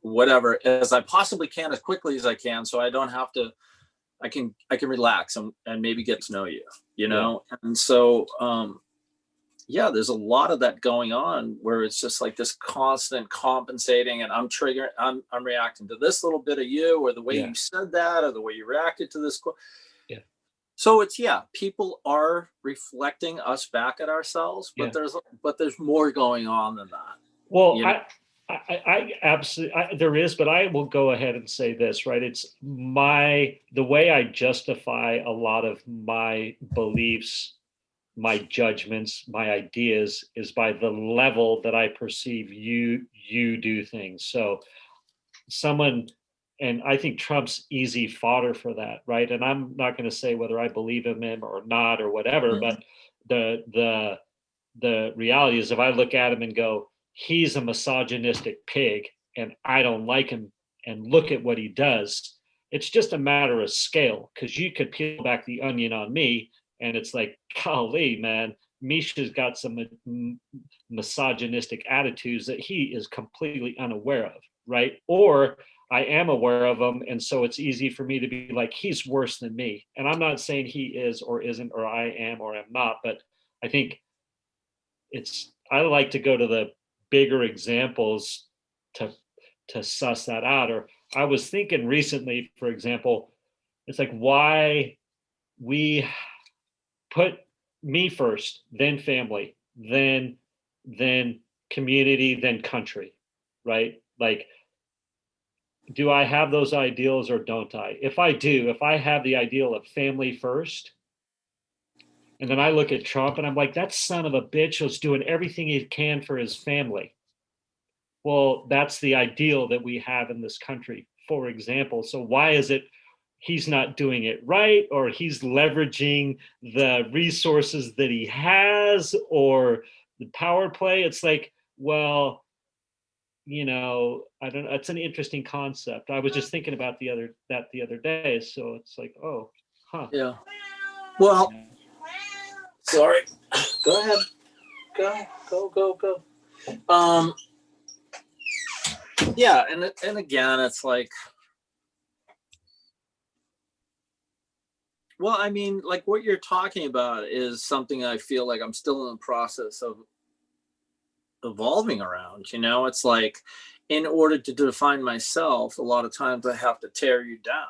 whatever as I possibly can, as quickly as I can, so I don't have to. I can relax and maybe get to know you. And so there's a lot of that going on where it's just like this constant compensating, and I'm reacting to this little bit of you, or the way you said that, or the way you reacted to this. So it's people are reflecting us back at ourselves, but there's more going on than that. Well, I absolutely there is, but I will go ahead and say this, right? It's the way I justify a lot of my beliefs, my judgments, my ideas is by the level that I perceive you do things. So and I think Trump's easy fodder for that, right? And I'm not going to say whether I believe in him or not or whatever, but the reality is, if I look at him and go, he's a misogynistic pig and I don't like him, and look at what he does, it's just a matter of scale, because you could peel back the onion on me and it's like, golly, man, Misha's got some misogynistic attitudes that he is completely unaware of, right? Or I am aware of them, and so it's easy for me to be like, he's worse than me. And I'm not saying he is or isn't, or I am or am not, but I think I like to go to the bigger examples to suss that out. Or I was thinking recently, for example, it's like why we put me first, then family, then community, then country, right? Like, do I have those ideals or don't I? If I do, if I have the ideal of family first, and then I look at Trump and I'm like, that son of a bitch was doing everything he can for his family. Well, that's the ideal that we have in this country, for example. So why is it he's not doing it right, or he's leveraging the resources that he has, or the power play? It's like, well, I don't know. It's an interesting concept. I was just thinking about the other day. So it's like, oh, huh. Yeah. Well, sorry. Go ahead. Go. Yeah, and again, it's like, well, like what you're talking about is something I feel like I'm still in the process of evolving around. It's like, in order to define myself, a lot of times I have to tear you down,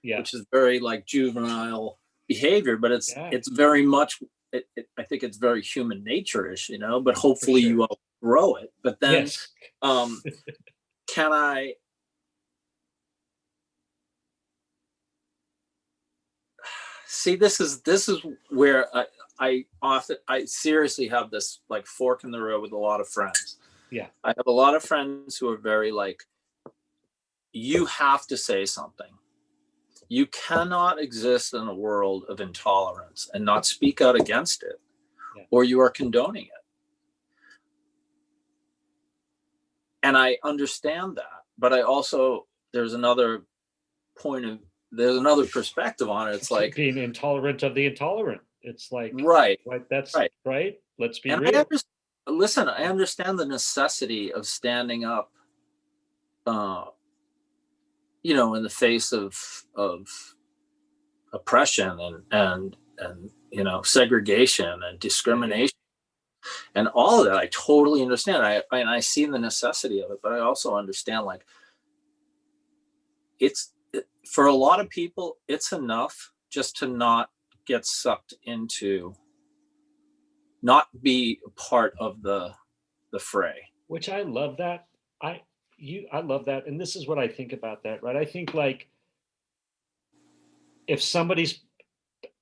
which is very like juvenile behavior, but it's very much I think it's very human nature-ish, you know, but hopefully sure. you all grow it. But then, Yes. can I, see, this is where I seriously have this like fork in the road with a lot of friends. Yeah. I have a lot of friends who are very like, you have to say something. You cannot exist in a world of intolerance and not speak out against it, or you are condoning it. And I understand that, but I also, there's another perspective on it. It's like being intolerant of the intolerant. It's like, right. That's right. right. Let's be And real. I understand the necessity of standing up, you know, in the face of oppression and you know, segregation and discrimination and all of that. I totally understand. I see the necessity of it, but I also understand like for a lot of people, it's enough just to not get sucked into, not be a part of the fray. Which I love that. I love that. And this is what I think about that, right? I think like if somebody's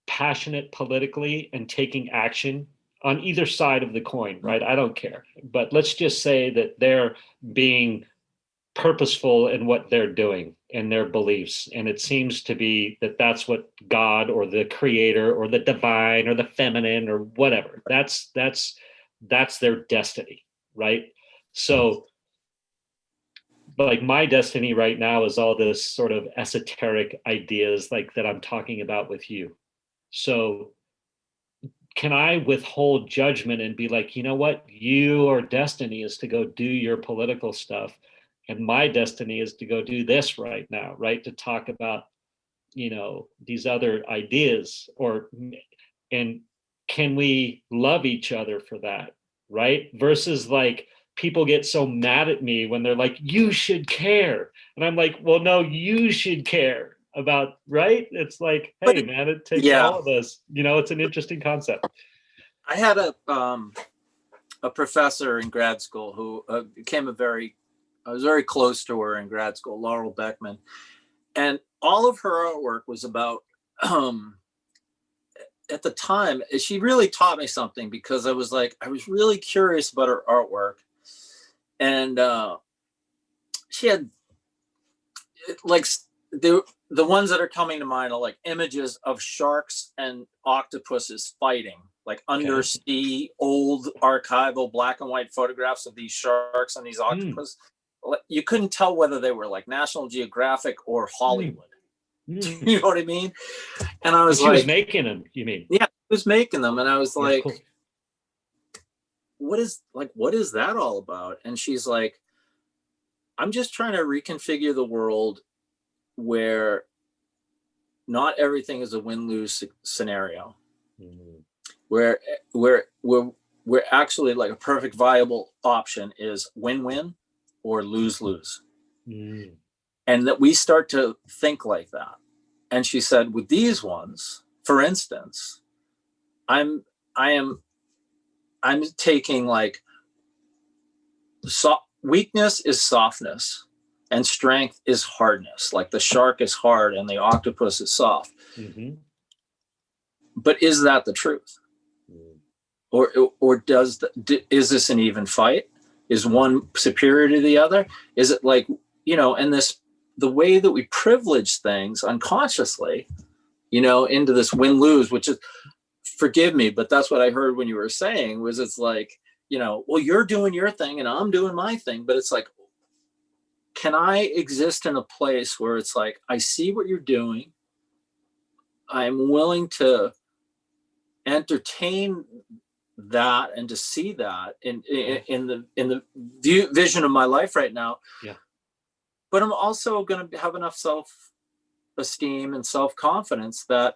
passionate politically and taking action on either side of the coin, right? I don't care. But let's just say that they're being purposeful in what they're doing and their beliefs. And it seems to be that that's what God or the creator or the divine or the feminine or whatever, that's their destiny, right? So like my destiny right now is all this sort of esoteric ideas like that I'm talking about with you. So can I withhold judgment and be like, you know what, your destiny is to go do your political stuff, and my destiny is to go do this right now, right? To talk about, you know, these other ideas, and can we love each other for that, right? Versus like people get so mad at me when they're like, you should care. And I'm like, well, no, you should care about, right? It's like, hey, man, it takes all of us. You know, it's an interesting concept. I had a professor in grad school who I was very close to her in grad school, Laurel Beckman. And all of her artwork was about, at the time, she really taught me something, because I was really curious about her artwork. And she had like the ones that are coming to mind are like images of sharks and octopuses fighting, like undersea old archival black and white photographs of these sharks and these octopuses. You couldn't tell whether they were like National Geographic or Hollywood. You know what I mean? And I was she was making them, you mean? Yeah, she was making them. And I was like, cool. what is that all about? And she's like, I'm just trying to reconfigure the world where not everything is a win-lose scenario. Where actually like a perfect viable option is win-win or lose-lose. And that we start to think like that. And she said, with these ones, for instance, I'm taking like weakness is softness and strength is hardness. Like the shark is hard and the octopus is soft. But is that the truth? Or is this an even fight? Is one superior to the other? Is it like, you know, and the way that we privilege things unconsciously, you know, into this win-lose, which is, forgive me, but that's what I heard when you were saying, was it's like, you know, well, you're doing your thing and I'm doing my thing, but it's like, can I exist in a place where it's like, I see what you're doing, I'm willing to entertain that and to see that in the vision of my life right now. Yeah. But I'm also going to have enough self-esteem and self-confidence that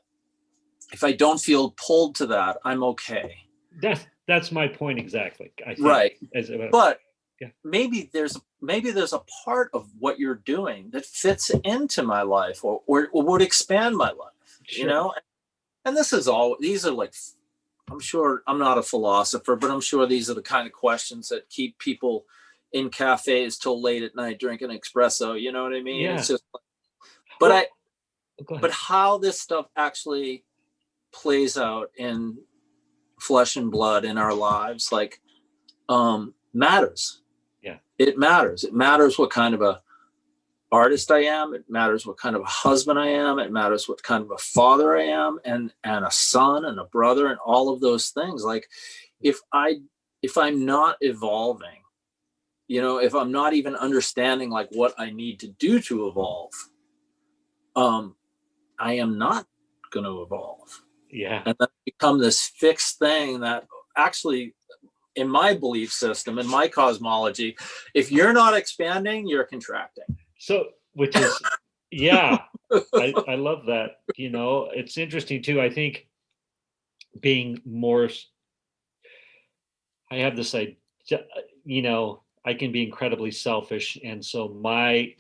if I don't feel pulled to that, I'm okay. That's my point exactly. I think, right. But yeah, maybe there's a part of what you're doing that fits into my life or would expand my life. Sure. You know, and these are like I'm sure I'm not a philosopher, but I'm sure these are the kind of questions that keep people in cafes till late at night drinking espresso. You know what I mean? Yeah. It's just, Well, but how this stuff actually plays out in flesh and blood in our lives, like, matters. Yeah. It matters. It matters what kind of a artist I am. It matters what kind of a husband I am. It matters what kind of a father I am, and a son and a brother, and all of those things. Like, if I'm not evolving, if I'm not even understanding like what I need to do to evolve, I am not going to evolve. Yeah. And then become this fixed thing that actually, in my belief system, in my cosmology, if you're not expanding, you're contracting. So, which is, yeah, I love that. It's interesting too. I think being more, I have this idea, I can be incredibly selfish. And so my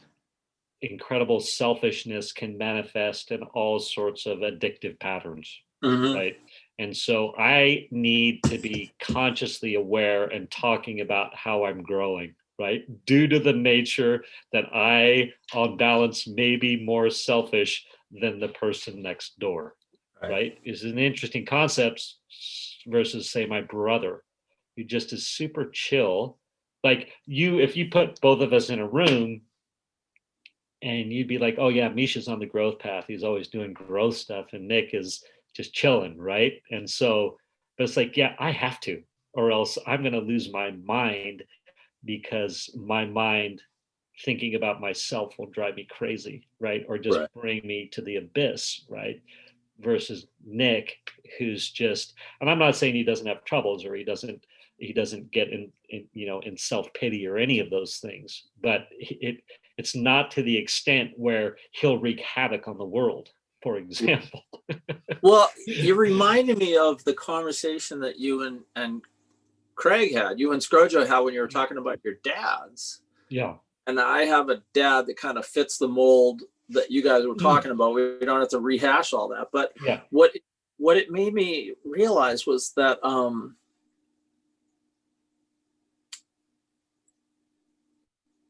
incredible selfishness can manifest in all sorts of addictive patterns. Mm-hmm. Right. And so I need to be consciously aware and talking about how I'm growing, right? Due to the nature that I, on balance, may be more selfish than the person next door, right? Is an interesting concept versus, say, my brother, who just is super chill. Like if you put both of us in a room, and you'd be like, oh yeah, Misha's on the growth path. He's always doing growth stuff. And Nick is just chilling, right? And so, but it's like, yeah, I have to, or else I'm going to lose my mind, because my mind thinking about myself will drive me crazy, right? Or just bring me to the abyss, right? Versus Nick, who's just, and I'm not saying he doesn't have troubles, or he doesn't get in self-pity or any of those things, but it's not to the extent where he'll wreak havoc on the world, for example. Well, you reminded me of the conversation that you and Craig had, you and Scrojo had, when you were talking about your dads. Yeah. And I have a dad that kind of fits the mold that you guys were talking about. We don't have to rehash all that. But yeah, what it made me realize was that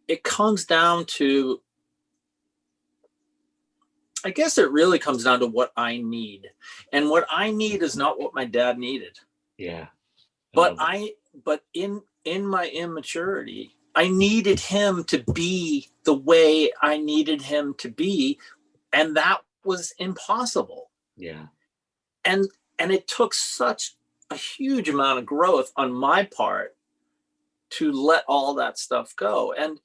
it comes down to, I guess it really comes down to what I need. And what I need is not what my dad needed. Yeah. But in my immaturity, I needed him to be the way I needed him to be. And that was impossible. Yeah. And it took such a huge amount of growth on my part to let all that stuff go. And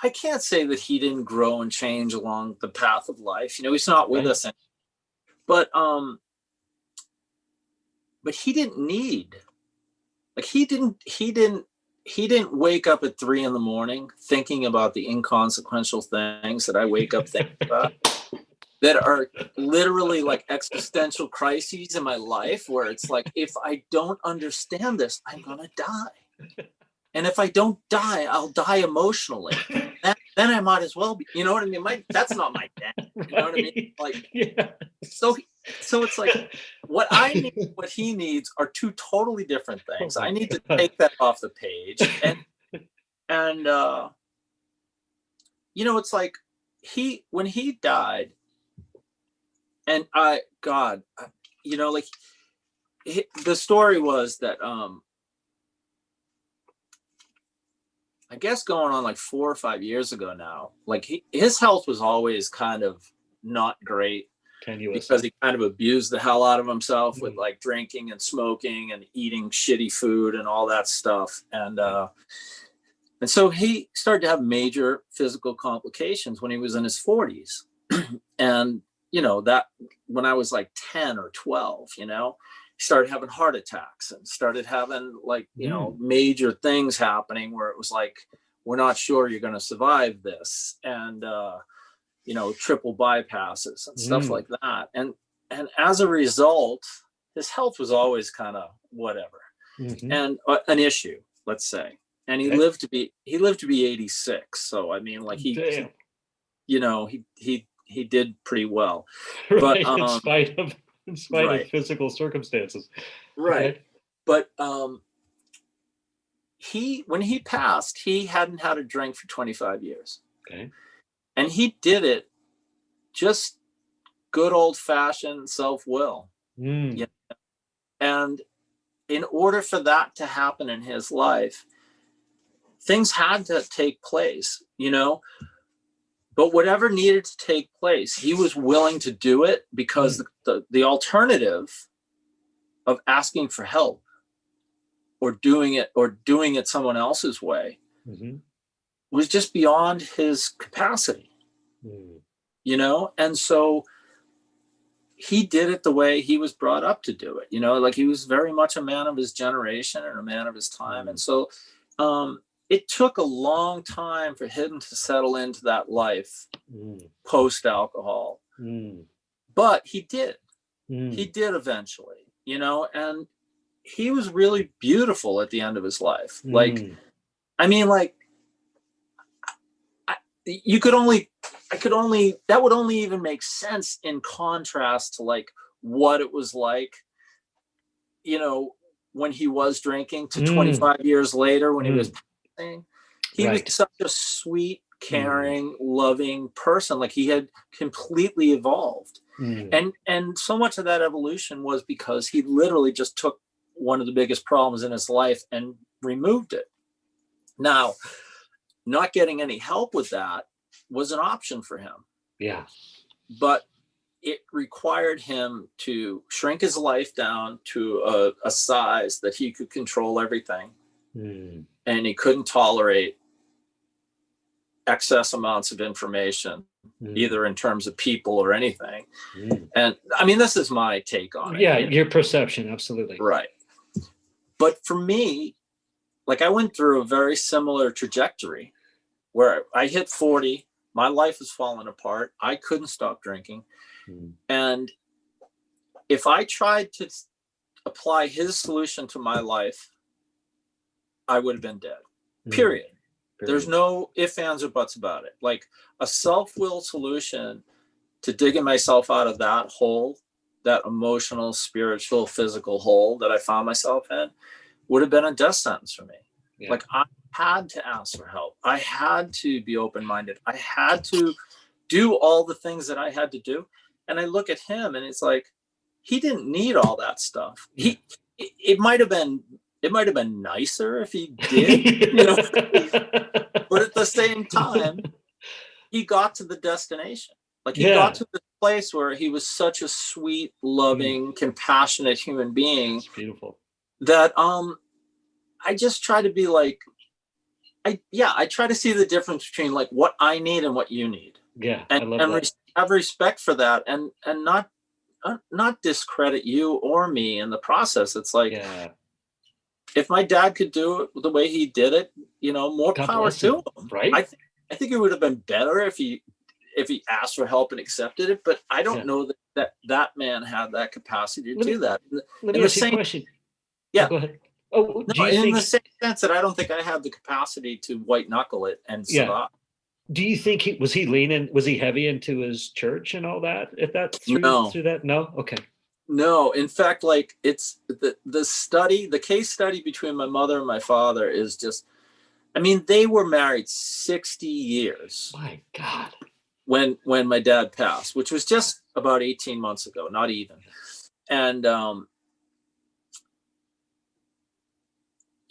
I can't say that he didn't grow and change along the path of life. He's not with us anymore. But he didn't need, like, he didn't wake up at 3 a.m. thinking about the inconsequential things that I wake up thinking about, that are literally like existential crises in my life, where it's like, if I don't understand this, I'm going to die. And if I don't die, I'll die emotionally. Then I might as well be, you know what I mean? That's not my dad. You know what I mean? Like, yeah. So it's like, what I need, what he needs are two totally different things. I need to take that off the page. And it's like, when he died, and the story was that, I guess going on like 4 or 5 years ago now, like his health was always kind of not great, because he kind of abused the hell out of himself with like drinking and smoking and eating shitty food and all that stuff. And so he started to have major physical complications when he was in his 40s. And, that when I was like 10 or 12, he started having heart attacks and started having like, major things happening where it was like, we're not sure you're going to survive this. And, triple bypasses and stuff like that. And as a result, his health was always kind of whatever, and an issue, let's say. And he lived to be 86. So, I mean, like he he did pretty well. Right, But in spite right. of physical circumstances. Right. Okay. But when he passed, he hadn't had a drink for 25 years. Okay. And he did it just good old fashioned self-will. Mm. And in order for that to happen in his life, things had to take place, but whatever needed to take place, he was willing to do it, because the alternative of asking for help or doing it someone else's way was just beyond his capacity, and so he did it the way he was brought up to do it, like he was very much a man of his generation and a man of his time. And so it took a long time for him to settle into that life post alcohol, but he did eventually, and he was really beautiful at the end of his life. Like, I mean, like, that would only even make sense in contrast to like what it was like, when he was drinking, to 25 years later when he was passing. He was such a sweet, caring, loving person. Like, he had completely evolved. And so much of that evolution was because he literally just took one of the biggest problems in his life and removed it. Now, not getting any help with that was an option for him. Yeah. But it required him to shrink his life down to a size that he could control everything. And he couldn't tolerate excess amounts of information, either in terms of people or anything. And I mean, this is my take on it. Yeah, your perception, absolutely. Right. But for me, like, I went through a very similar trajectory where I hit 40, my life was falling apart. I couldn't stop drinking. And if I tried to apply his solution to my life, I would have been dead. Period. There's no ifs, ands, or buts about it. Like, a self-will solution to digging myself out of that hole, that emotional, spiritual, physical hole that I found myself in, would have been a death sentence for me. Yeah. Like, I had to ask for help. I had to be open-minded. I had to do all the things that I had to do. And I look at him and it's like, he didn't need all that stuff. It might have been nicer if he did, but at the same time, he got to the destination. Like, he got to the place where he was such a sweet, loving, compassionate human being. That's beautiful. That I just try to be like, I try to see the difference between like what I need and what you need. Yeah, and, I love that. Have respect for that, and not discredit you or me in the process. It's like, if my dad could do it the way he did it, more God power to him. Right? I think it would have been better if he asked for help and accepted it. But I don't know that man had that capacity to do that. Let me ask you a question. Yeah, go ahead. Oh, no, in the same sense that I don't think I have the capacity to white knuckle it and survive. Do you think was he heavy into his church and all that through that? No? Okay. No, in fact, like, it's the case study between my mother and my father is just, I mean, they were married 60 years. My God. When my dad passed, which was just about 18 months ago, not even. And,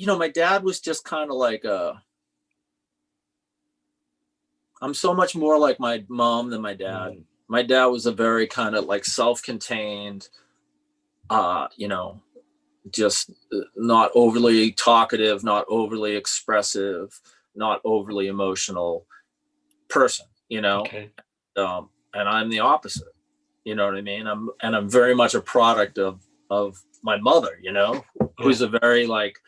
my dad was just kind of like, I'm so much more like my mom than my dad. My dad was a very kind of like self-contained, just not overly talkative, not overly expressive, not overly emotional person, Okay. And I'm the opposite, you know what I mean? I'm very much a product of my mother, who's a very like,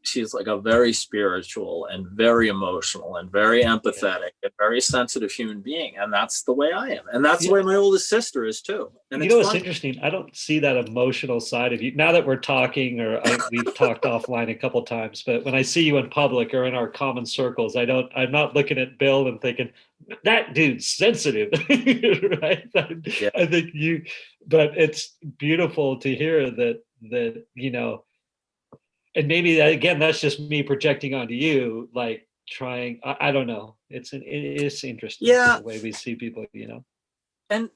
she's like a very spiritual and very emotional and very empathetic and very sensitive human being. And that's the way I am. And that's the way my oldest sister is too. And it's interesting. I don't see that emotional side of you now that we're talking, we've talked offline a couple times, but when I see you in public or in our common circles, I'm not looking at Bill and thinking, that dude's sensitive, right? Yeah. I think but it's beautiful to hear that, and maybe again, that's just me projecting onto you, like trying, I don't know. It's interesting Yeah. the way we see people, And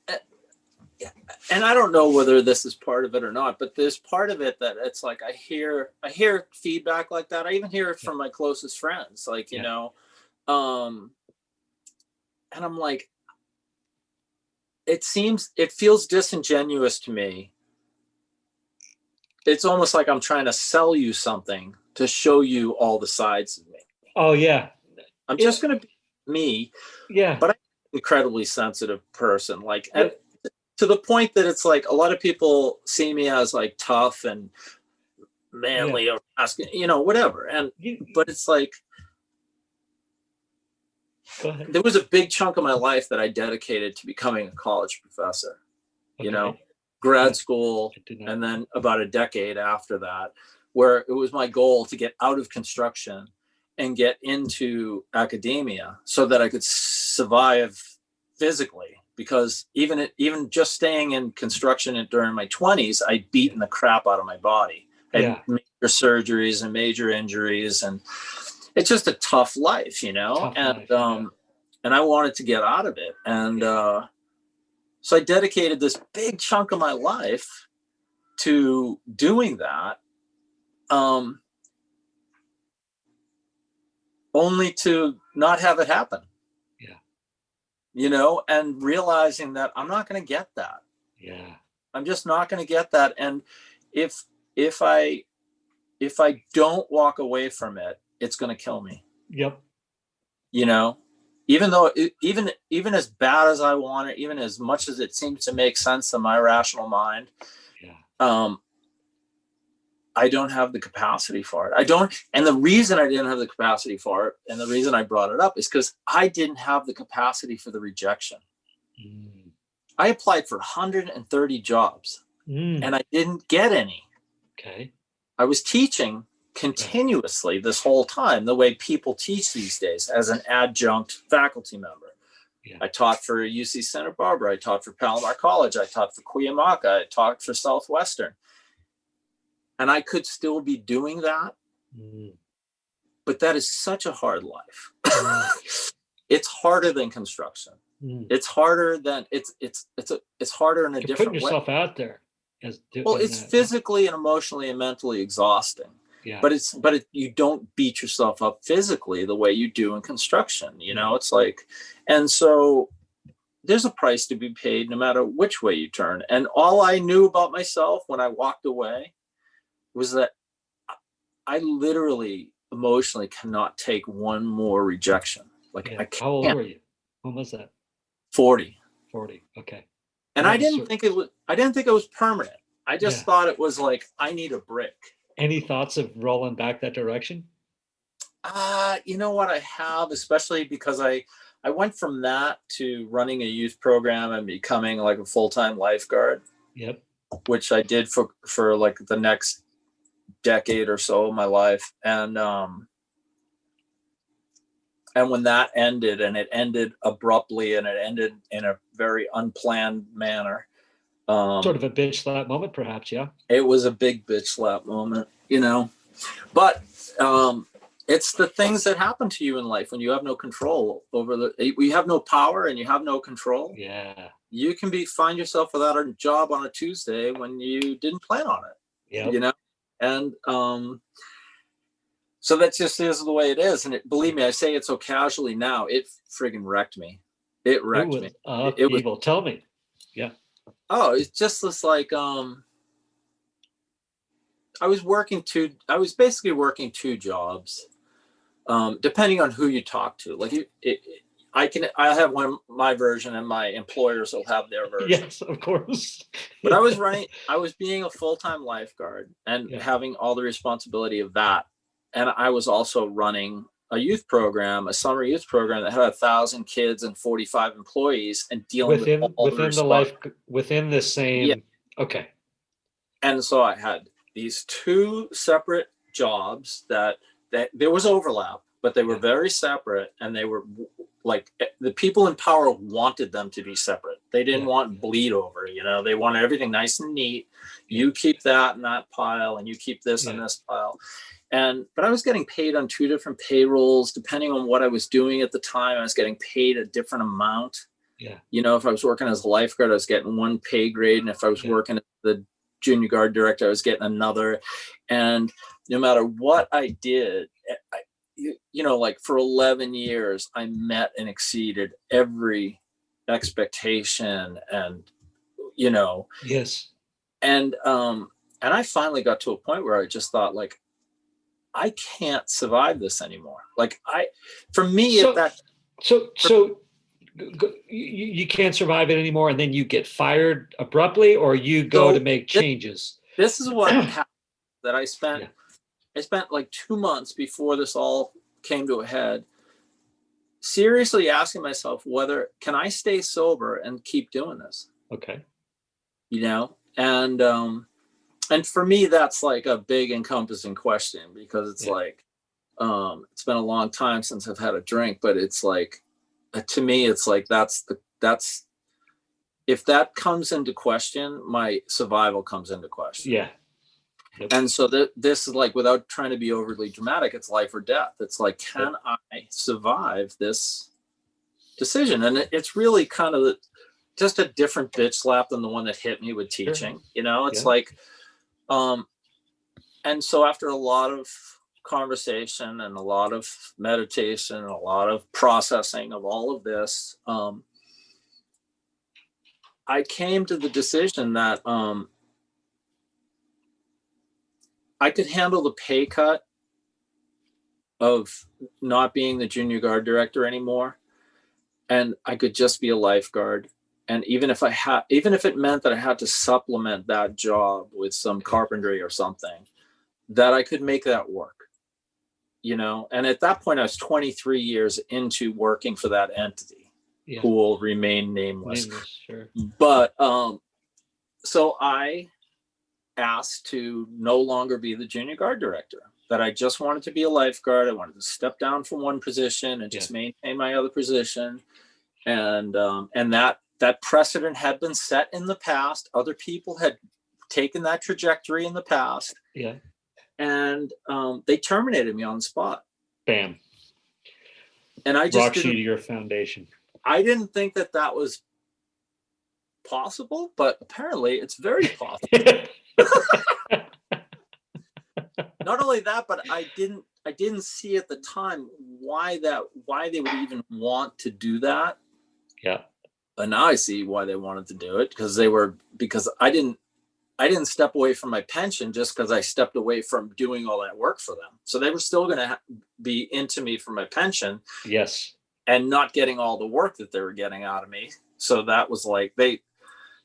and I don't know whether this is part of it or not, but there's part of it that it's like I hear feedback like that. I even hear it from my closest friends, like, and I'm like, it feels disingenuous to me. It's almost like I'm trying to sell you something to show you all the sides of me. Oh yeah. I'm just going to be me. Yeah. But I'm an incredibly sensitive person. Like, and to the point that it's like a lot of people see me as like tough and manly or asking, whatever. And, but it's like, go ahead. There was a big chunk of my life that I dedicated to becoming a college professor, grad school, and then about a decade after that, where it was my goal to get out of construction and get into academia so that I could survive physically. Because even just staying in construction during my 20s, I'd beaten the crap out of my body. I had major surgeries and major injuries, and it's just a tough life, and I wanted to get out of it. And so I dedicated this big chunk of my life to doing that, only to not have it happen. And realizing that I'm not going to get that. Yeah. I'm just not going to get that. And if I don't walk away from it, it's going to kill me. Yep. Even though even as bad as I want it, even as much as it seems to make sense in my rational mind, I don't have the capacity for it. And the reason I didn't have the capacity for it, and the reason I brought it up, is because I didn't have the capacity for the rejection. I applied for 130 jobs and I didn't get any. Okay. I was teaching continuously this whole time, the way people teach these days, as an adjunct faculty member. I taught for UC Santa Barbara. I taught for Palomar College. I taught for Cuyamaca. I taught for Southwestern. And I could still be doing that. But that is such a hard life. It's harder than construction. It's harder than it's harder in a different way. Putting yourself out there. It's physically and emotionally and mentally exhausting. Yeah. But you don't beat yourself up physically the way you do in construction. It's like, and so there's a price to be paid no matter which way you turn. And all I knew about myself when I walked away was that I literally emotionally cannot take one more rejection. Like, I can't. How old were you? When was that? 40. 40. Okay. And I didn't think it was permanent. I just thought it was like, I need a break. Any thoughts of rolling back that direction? You know what I have, especially because I went from that to running a youth program and becoming like a full-time lifeguard. Yep. Which I did for like the next decade or so of my life. And when that ended, and it ended abruptly, and it ended in a very unplanned manner. Sort of a bitch slap moment, perhaps. Yeah. It was a big bitch slap moment, but it's the things that happen to you in life when you have no control over we have no power and you have no control. Yeah. You can find yourself without a job on a Tuesday when you didn't plan on it. Yeah. And so that just is the way it is. And believe me, I say it so casually now. It friggin' wrecked me. It wrecked me. It was. Tell me. Yeah. Oh, it's just this like I was basically working two jobs, depending on who you talk to. Like I have my version, and my employers will have their version. Yes, of course. But I was being a full-time lifeguard and having all the responsibility of that. And I was also running a youth program, a summer youth program that had 1,000 kids and 45 employees, and dealing within the same. Yeah. Okay. And so I had these two separate jobs that there was overlap, but they were very separate, and like the people in power wanted them to be separate. They didn't want bleed over, you know, they wanted everything nice and neat. You keep that in that pile and you keep this in this pile. But I was getting paid on 2 different payrolls, depending on what I was doing at the time. I was getting paid a different amount. Yeah. You know, if I was working as a lifeguard, I was getting one pay grade. And if I was working as the junior guard director, I was getting another. And no matter what I did, you know, like for 11 years, I met and exceeded every expectation and, you know. Yes. And I finally got to a point where I just thought, like, I can't survive this anymore. Like you can't survive it anymore, and then you get fired abruptly, or you go to make changes. This is what happened. That I spent like 2 months before this all came to a head, seriously asking myself whether can I stay sober and keep doing this. Okay. You know, and for me that's like a big encompassing question, because it's like it's been a long time since I've had a drink, but it's like to me it's like that's if that comes into question, my survival comes into question. Yeah. Yep. And so this is like, without trying to be overly dramatic, it's life or death. It's like, can I survive this decision? And it's really kind of just a different bitch slap than the one that hit me with teaching. You know, it's like, and so after a lot of conversation and a lot of meditation and a lot of processing of all of this, I came to the decision that I could handle the pay cut of not being the junior guard director anymore, and I could just be a lifeguard. And even if it meant that I had to supplement that job with some carpentry or something, that I could make that work, you know. And at that point I was 23 years into working for that entity, who will remain nameless. Sure. But so I asked to no longer be the junior guard director, that I just wanted to be a lifeguard. I wanted to step down from one position and just maintain my other position. And that precedent had been set in the past. Other people had taken that trajectory in the past. Yeah. And they terminated me on the spot. Bam. And I just rocks you to your foundation. I didn't think that was possible, but apparently it's very possible. Not only that, but I didn't see at the time why they would even want to do that. Yeah. But now I see why they wanted to do it, because I didn't step away from my pension just because I stepped away from doing all that work for them. So they were still going to be into me for my pension. Yes. And not getting all the work that they were getting out of me. So that was like,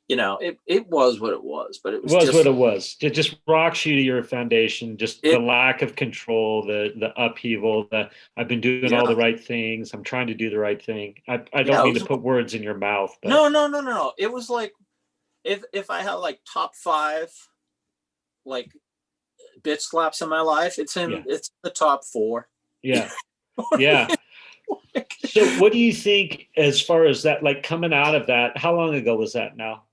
you know, it was what it was, but it was what it was. It just rocks you to your foundation. Just the lack of control, the upheaval, I've been doing all the right things. I'm trying to do the right thing. I don't mean to put words in your mouth. But. No. It was like, if I had like top 5, like bitch slaps in my life, it's the top 4. Yeah. Yeah. So what do you think as far as that, like coming out of that, how long ago was that now?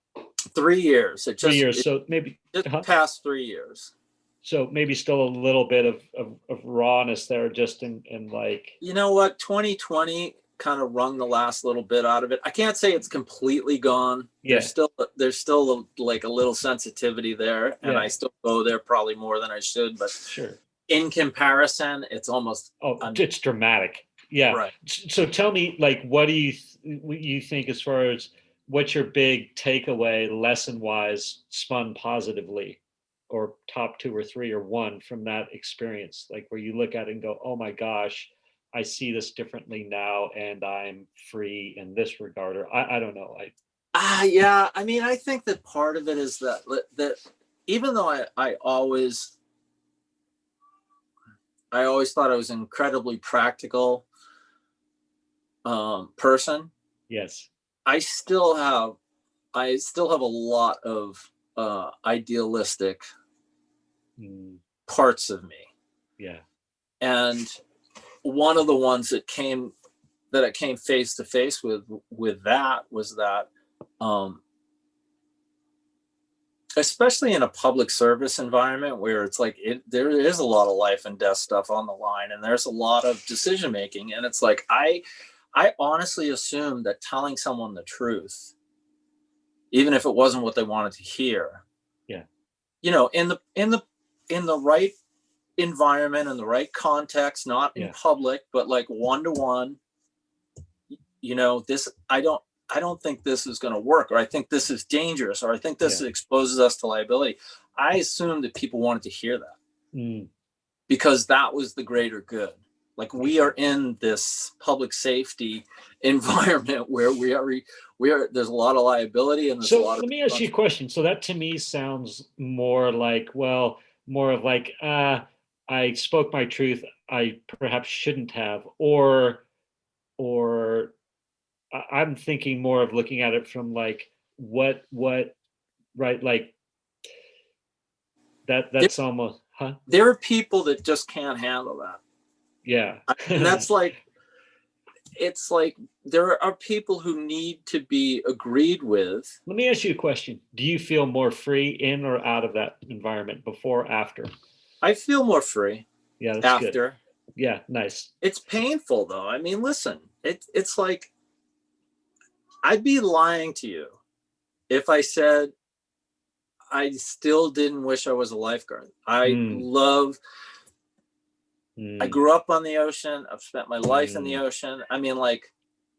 3 years. 3 years. So maybe just past 3 years. So maybe still a little bit of rawness there, just in like, you know what, 2020 kind of wrung the last little bit out of it. I can't say it's completely gone. Yeah. There's still like a little sensitivity there, and I still go there probably more than I should, but sure. In comparison, it's almost it's dramatic. Yeah. Right. So tell me, like, what do you think as far as what's your big takeaway lesson wise, spun positively, or top 2 or 3 or 1 from that experience? Like where you look at it and go, oh my gosh, I see this differently now and I'm free in this regard, or I don't know. Yeah. I mean, I think that part of it is that even though I always thought I was an incredibly practical person. Yes. I still have a lot of idealistic parts of me. Yeah. And one of the ones that I came face to face with that was that, especially in a public service environment where it's like there is a lot of life and death stuff on the line, and there's a lot of decision making, and it's like I honestly assumed that telling someone the truth, even if it wasn't what they wanted to hear, you know, in the right environment, in the right context, not in public, but like one-to-one, you know, this, I don't think this is going to work, or I think this is dangerous, or I think this exposes us to liability. I assumed that people wanted to hear that because that was the greater good. Like, we are in this public safety environment where we are, there's a lot of liability, and there's a lot of. Let me ask you a question. So that to me sounds more like, more of like, I spoke my truth. I perhaps shouldn't have, or I'm thinking more of looking at it from like what, right? Like that's almost, huh? There are people that just can't handle that. Yeah. And that's like, it's like, there are people who need to be agreed with. Let me ask you a question. Do you feel more free in or out of that environment, before, after? I feel more free. Yeah, that's after. Good. Yeah, nice. It's painful though. I mean, listen, it's like, I'd be lying to you if I said I still didn't wish I was a lifeguard. I grew up on the ocean. I've spent my life in the ocean. I mean, like,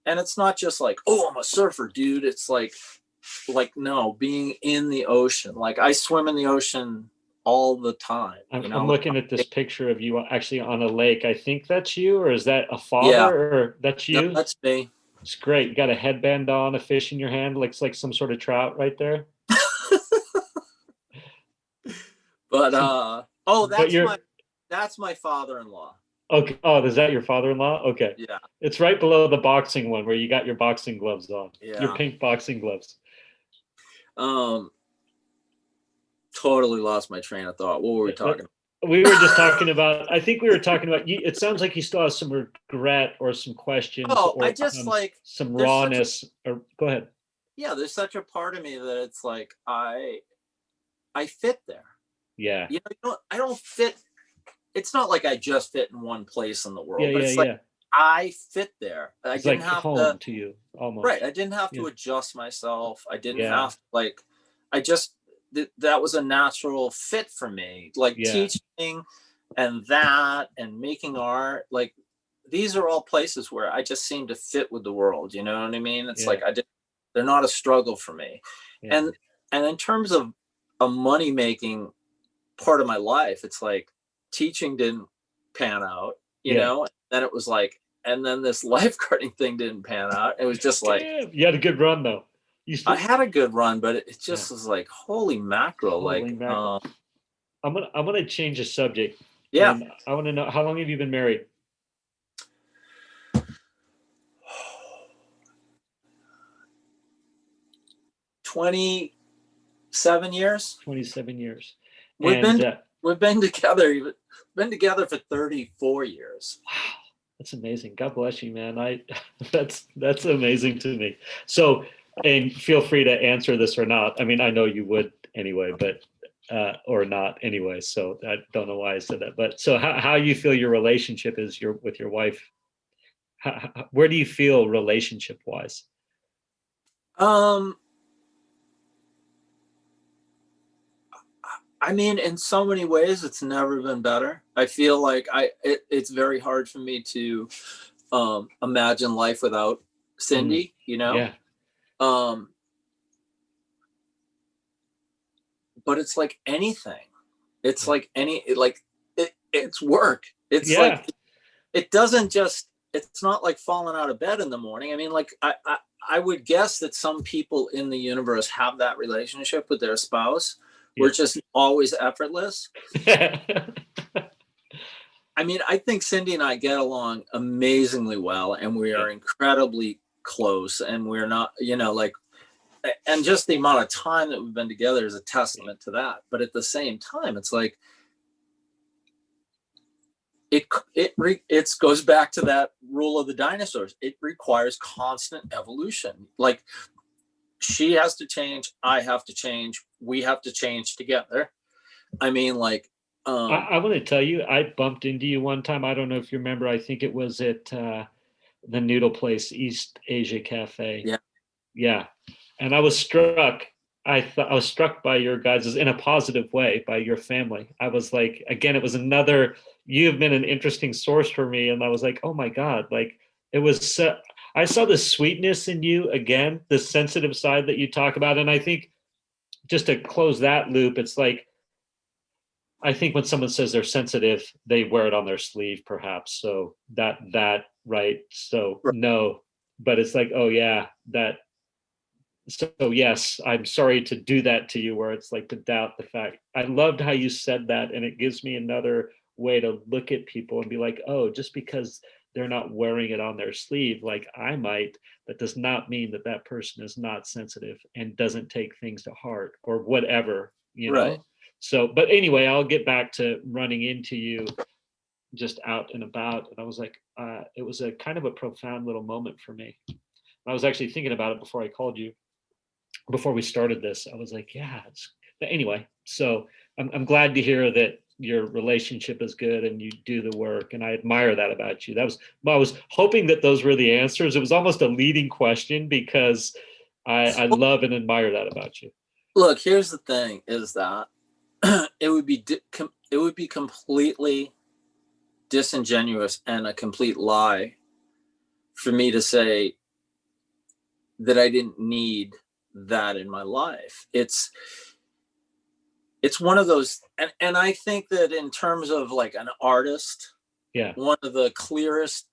and it's not just like, oh, I'm a surfer, dude. It's like, no, being in the ocean. Like, I swim in the ocean all the time. I'm looking at this picture of you actually on a lake. I think that's you, or is that a father? Yeah. Or that's you? No, that's me. It's great. You got a headband on, a fish in your hand, looks like some sort of trout right there. But that's my father-in-law. Okay. Oh, is that your father-in-law? Okay. Yeah. It's right below the boxing one where you got your boxing gloves on. Yeah. Your pink boxing gloves. Totally lost my train of thought. What were we talking about? We were just talking about, I think we were talking about, it sounds like you still have some regret or some questions. Or I just like some rawness. Or go ahead. Yeah, there's such a part of me that it's like, I fit there. Yeah. You know, I don't fit. It's not like I just fit in one place in the world. Yeah, but it's like I fit there. It's like home to you, almost. Right. I didn't have to adjust myself. I didn't have to, like, I just, that was a natural fit for me. Like teaching and making art. Like, these are all places where I just seem to fit with the world. You know what I mean? It's like, they're not a struggle for me. Yeah. And in terms of a money-making part of my life, it's like, teaching didn't pan out, you know, and then it was like, and then this lifeguarding thing didn't pan out. It was just like, you had a good run though. I had a good run, but it just was like, holy mackerel. Mackerel. I'm gonna change the subject. Yeah. I want to know, how long have you been married? 27 years. 27 years. We've been together for 34 years. Wow, that's amazing. God bless you, man. That's amazing to me. So, and feel free to answer this or not. I mean, I know you would anyway, but or not anyway. So I don't know why I said that. But so how you feel your relationship is with your wife? Where do you feel relationship wise? I mean, in so many ways, it's never been better. I feel like it's very hard for me to imagine life without Cindy, you know? Yeah. But it's like anything. It's like it's work. It's like, it doesn't just, it's not like falling out of bed in the morning. I mean, like, I would guess that some people in the universe have that relationship with their spouse. We're just always effortless. I mean, I think Cindy and I get along amazingly well, and we are incredibly close, and we're not, you know, like, and just the amount of time that we've been together is a testament to that. But at the same time, it's like, it goes back to that rule of the dinosaurs. It requires constant evolution. Like, she has to change, I have to change, we have to change together. I mean, like, I want to tell you, I bumped into you one time. I don't know if you remember. I think it was at the noodle place, East Asia Cafe. Yeah. Yeah. And I was struck. I was struck by your guys in a positive way, by your family. I was like, again, it was another, you have been an interesting source for me. And I was like, oh my God, like it was, I saw the sweetness in you again, the sensitive side that you talk about. And I think just to close that loop, it's like, I think when someone says they're sensitive, they wear it on their sleeve, perhaps. So that, right. So no, but it's like, oh yeah, that. So yes, I'm sorry to do that to you, where it's like to doubt the fact. I loved how you said that. And it gives me another way to look at people and be like, oh, just because they're not wearing it on their sleeve, like I might, that does not mean that that person is not sensitive and doesn't take things to heart or whatever, you know? Right. So, but anyway, I'll get back to running into you just out and about. And I was like, it was a kind of a profound little moment for me. I was actually thinking about it before I called you, before we started this. I was like, yeah, but anyway, so I'm glad to hear that your relationship is good and you do the work. And I admire that about you. I was hoping that those were the answers. It was almost a leading question because I love and admire that about you. Look, here's the thing is that it would be completely disingenuous and a complete lie for me to say that I didn't need that in my life. It's one of those, and I think that in terms of like an artist, yeah, one of the clearest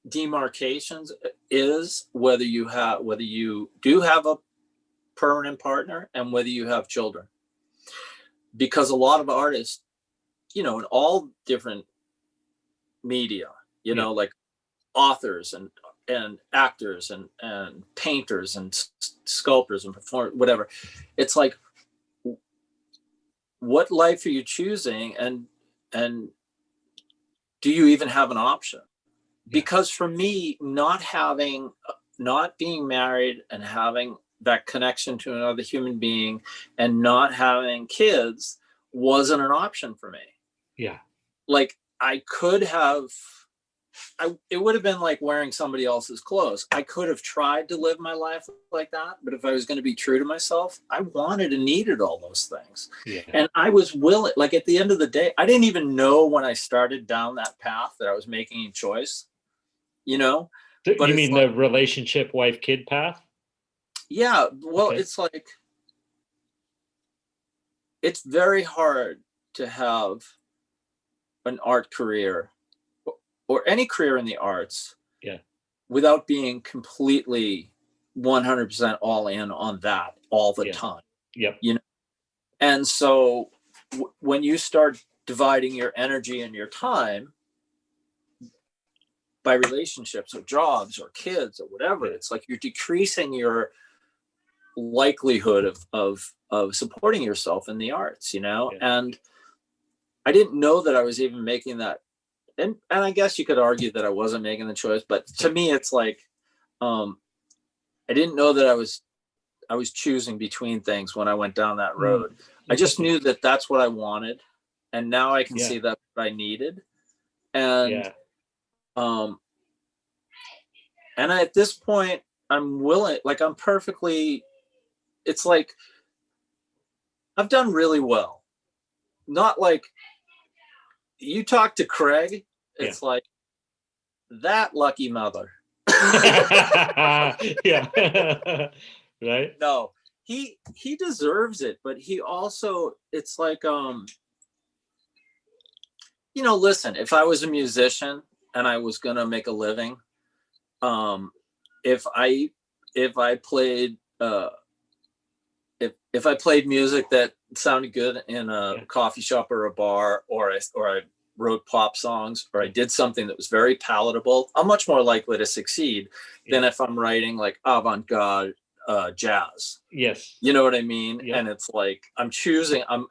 demarcations is whether you do have a permanent partner and whether you have children. Because a lot of artists, in all different media, like authors and actors and painters and sculptors and performers, whatever. It's like, what life are you choosing? And do you even have an option? Yeah. Because for me, not being married and having that connection to another human being and not having kids wasn't an option for me. Yeah. Like I could have, it would have been like wearing somebody else's clothes. I could have tried to live my life like that, but if I was going to be true to myself, I wanted and needed all those things. Yeah. And I was willing, like at the end of the day, I didn't even know when I started down that path that I was making a choice, But you mean like, the relationship wife-kid path? Yeah. Well, okay. It's like, it's very hard to have an art career or any career in the arts, yeah, without being completely 100% all in on that all the time. Yep. And so when you start dividing your energy and your time by relationships or jobs or kids or whatever, it's like you're decreasing your likelihood of supporting yourself in the arts, And I didn't know that I was even making that. And I guess you could argue that I wasn't making the choice, but to me, it's like, I didn't know that I was choosing between things when I went down that road. I just knew that that's what I wanted. And now I can see that's what I needed. And, and at this point I'm willing, like I'm perfectly, it's like, I've done really well. Not like, you talk to Craig, it's like that lucky mother. Yeah. Right. No, he deserves it, but he also, it's like, listen, if I was a musician and I was going to make a living, if I played, if I played music that sounded good in a coffee shop or a bar, or I wrote pop songs, or I did something that was very palatable, I'm much more likely to succeed than if I'm writing like avant-garde jazz. Yes. You know what I mean? Yeah. And it's like I'm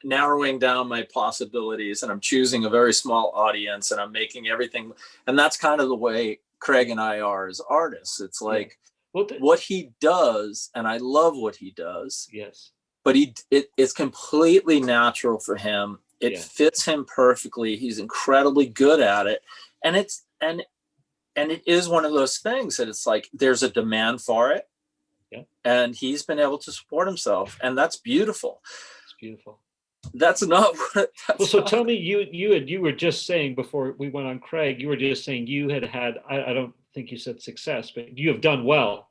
narrowing down my possibilities, and I'm choosing a very small audience, and I'm making everything. And that's kind of the way Craig and I are as artists. It's like what he does, and I love what he does. Yes. But it's completely natural for him. It fits him perfectly. He's incredibly good at it. And it is one of those things that it's like there's a demand for it. Yeah. And he's been able to support himself, and that's beautiful. It's beautiful. That's not what. Tell me, you were just saying before we went on, Craig. You were just saying you had. I don't think you said success, but you have done well.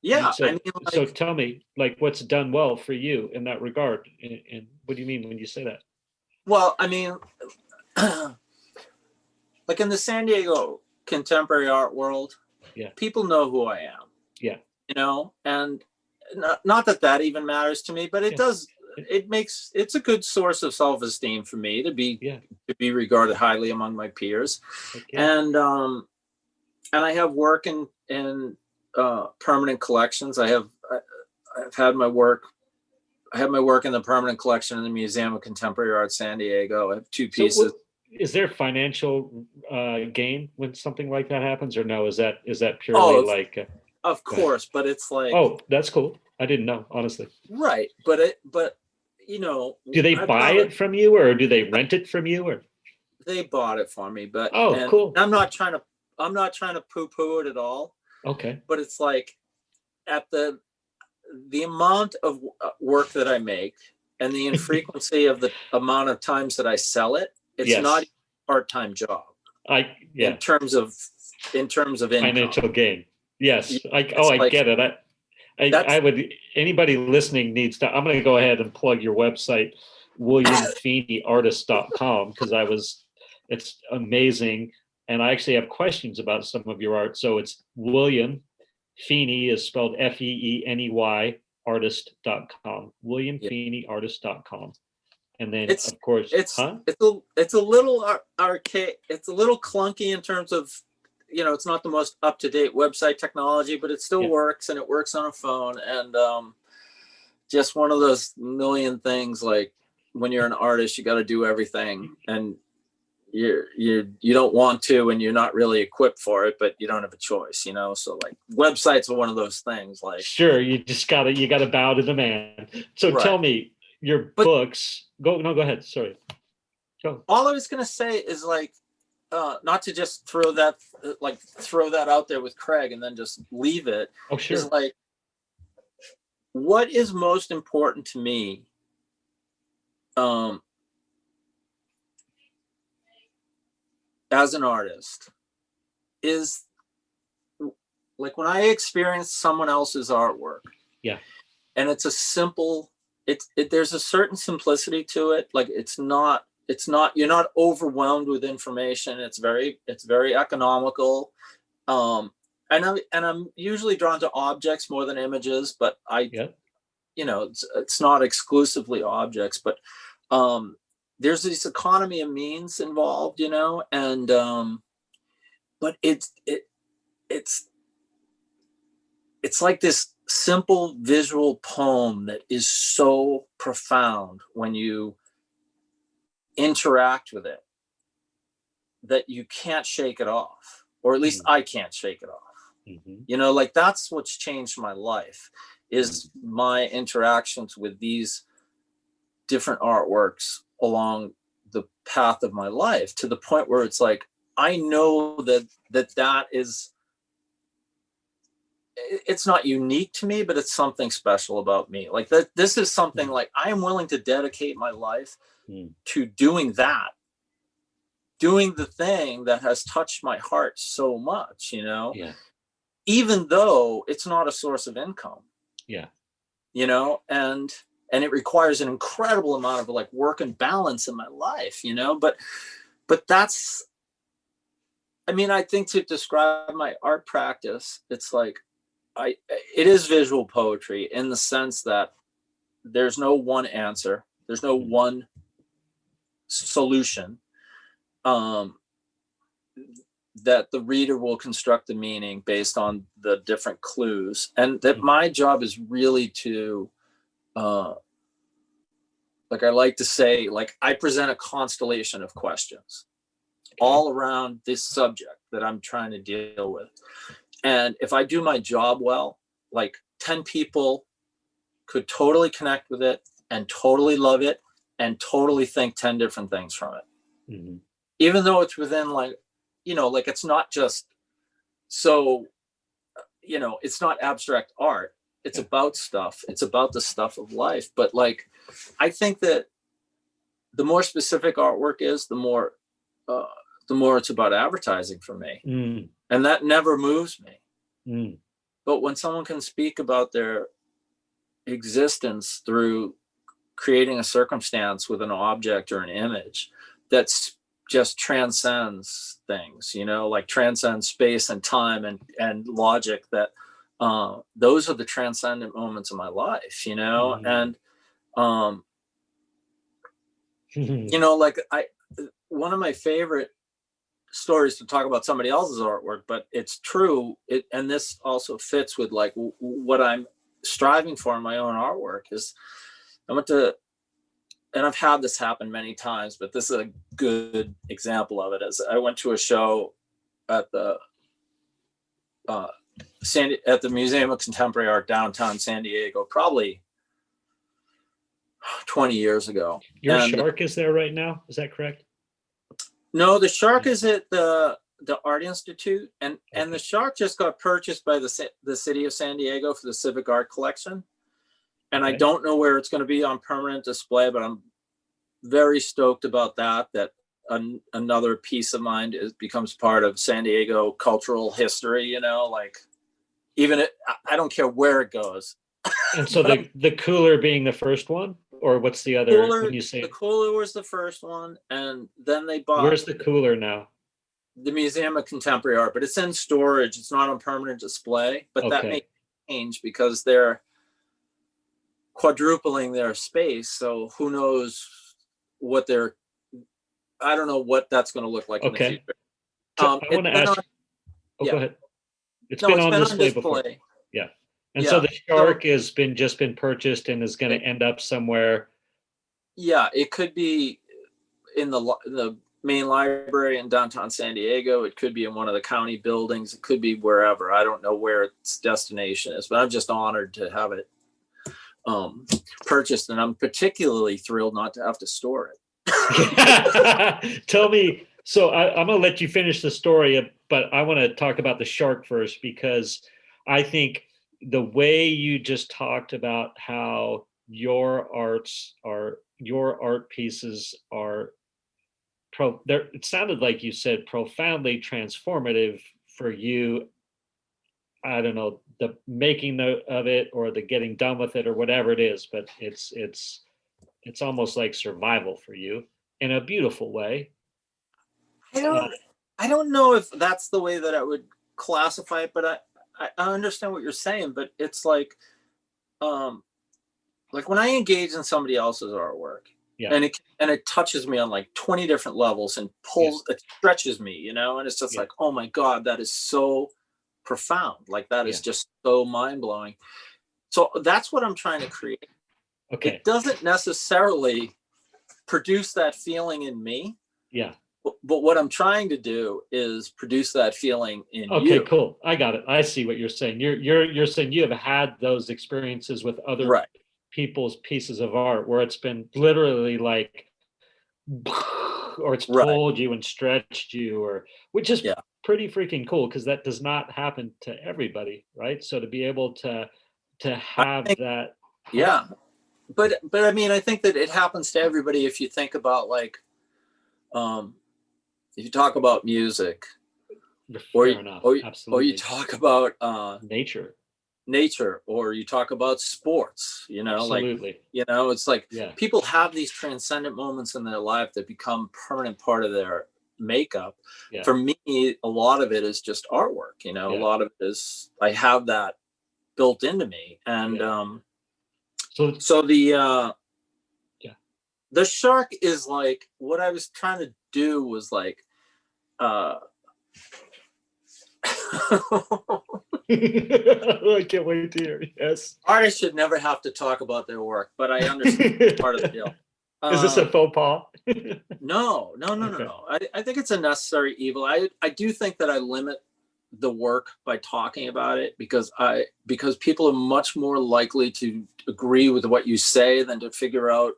Yeah. So tell me, like, what's done well for you in that regard, and what do you mean when you say that? Well, I mean, like in the San Diego contemporary art world, people know who I am. Yeah. You know, and not that even matters to me, but it does. It's a good source of self-esteem for me to be regarded highly among my peers. And I have work in permanent collections. I've had my work. I have my work in the permanent collection in the Museum of Contemporary Art, San Diego. I have 2 pieces. Is there financial gain when something like that happens, or no? Is that purely Of course, but it's like. Oh, that's cool. I didn't know, honestly. Right, but you know. Do they buy it from you, or do they rent it from you, or? They bought it for me, but cool. I'm not trying to poo-poo it at all. Okay. But it's like at the amount of work that I make and the infrequency of the amount of times that I sell it, it's not a part-time job. In terms of income. Financial gain. Yes. I get it. I would, anybody listening needs to, I'm going to go ahead and plug your website, williamfeeneyartist.com, because it's amazing. And I actually have questions about some of your art. So it's William Feeney is spelled Feeney artist.com, williamfeeneyartist.com. And then of course, it's a little archaic. It's a little clunky in terms of, you know, it's not the most up-to-date website technology, but it still works, and it works on a phone. And just one of those million things, like when you're an artist, you got to do everything, and you don't want to, and you're not really equipped for it, but you don't have a choice, you know. So like websites are one of those things. Like, sure, you gotta bow to the man. So tell me your books. Go ahead. Sorry. Go. All I was gonna say is like, not to just throw that out there with Craig and then just leave it. Oh, sure. Is like, what is most important to me, as an artist, is like when I experience someone else's artwork. Yeah. And it's a simple, there's a certain simplicity to it. Like it's not, you're not overwhelmed with information. It's very economical. And I'm usually drawn to objects more than images, but you know, it's not exclusively objects, but there's this economy of means involved, you know, and but it's like this simple visual poem that is so profound when you interact with it that you can't shake it off, or at least I can't shake it off. Mm-hmm. You know, like that's what's changed my life, is my interactions with these different artworks along the path of my life, to the point where it's like, I know that is, it's not unique to me, but it's something special about me. Like that, this is something like I am willing to dedicate my life to doing the thing that has touched my heart so much, you know, even though it's not a source of income, you know, and it requires an incredible amount of like work and balance in my life, you know, but that's, I mean, I think to describe my art practice, it's like, it is visual poetry in the sense that there's no one answer. There's no one solution. that the reader will construct the meaning based on the different clues, and that my job is really to, like I like to say, like I present a constellation of questions all around this subject that I'm trying to deal with. And if I do my job well, like 10 people could totally connect with it and totally love it and totally think 10 different things from it. Mm-hmm. Even though it's within, like, you know, like it's not just so, you know, it's not abstract art. It's about stuff. It's about the stuff of life. But like, I think that the more specific artwork is, the more it's about advertising for me. Mm. And that never moves me. Mm. But when someone can speak about their existence through creating a circumstance with an object or an image that's just transcends things, you know, like transcends space and time and logic, that those are the transcendent moments of my life, you know. And you know, like one of my favorite stories to talk about somebody else's artwork, but it's true, and this also fits with like what I'm striving for in my own artwork, is I went to, and I've had this happen many times, but this is a good example of it. As I went to a show at the Museum of Contemporary Art downtown San Diego, probably 20 years ago. Your shark is there right now, is that correct? No, the shark is at the Art Institute, and the shark just got purchased by the city of San Diego for the Civic Art Collection. And I don't know where it's going to be on permanent display, but I'm very stoked about that. That another piece of mine becomes part of San Diego cultural history. You know, like I don't care where it goes. And so the cooler being the first one, or what's the other? When you say the cooler was the first one, and then they bought. Where's the cooler now? The Museum of Contemporary Art, but it's in storage. It's not on permanent display, but that may change because they're quadrupling their space. So who knows what I don't know what that's going to look like in the future. So I want to ask. Go ahead. It's been on display before. Yeah. And so the shark has just been purchased and is going to end up somewhere. Yeah, it could be in the main library in downtown San Diego. It could be in one of the county buildings. It could be wherever. I don't know where its destination is, but I'm just honored to have it purchased, and I'm particularly thrilled not to have to store it. Tell me. So I'm going to let you finish the story, but I want to talk about the shark first, because I think the way you just talked about how your art pieces are it sounded like you said profoundly transformative for you. I don't know, the making of it or the getting done with it or whatever it is, but it's almost like survival for you in a beautiful way. I don't know if that's the way that I would classify it, but I understand what you're saying. But it's like when I engage in somebody else's artwork, and it touches me on like 20 different levels and it stretches me, you know, and it's just like, oh my God, that is so profound. Like that is just so mind blowing. So that's what I'm trying to create. Okay. It doesn't necessarily produce that feeling in me. Yeah. But what I'm trying to do is produce that feeling in you. Okay, cool. I got it. I see what you're saying. You're saying you have had those experiences with other people's pieces of art where it's been literally like, or it's pulled you and stretched you, which is pretty freaking cool, because that does not happen to everybody, right? So to be able to have that. Yeah. But I mean, I think that it happens to everybody. If you think about like, if you talk about music, or you talk about nature, or you talk about sports, you know, Absolutely. Like, you know, it's like people have these transcendent moments in their life that become permanent part of their makeup. Yeah. For me, a lot of it is just artwork, you know, a lot of it is, I have that built into me. And so the shark is like, what I was trying to do was like, I can't wait to hear. Yes. Artists should never have to talk about their work, but I understand it's part of the deal. Is this a faux pas? No. Okay. I think it's a necessary evil. I do think that I limit the work by talking about it because people are much more likely to agree with what you say than to figure out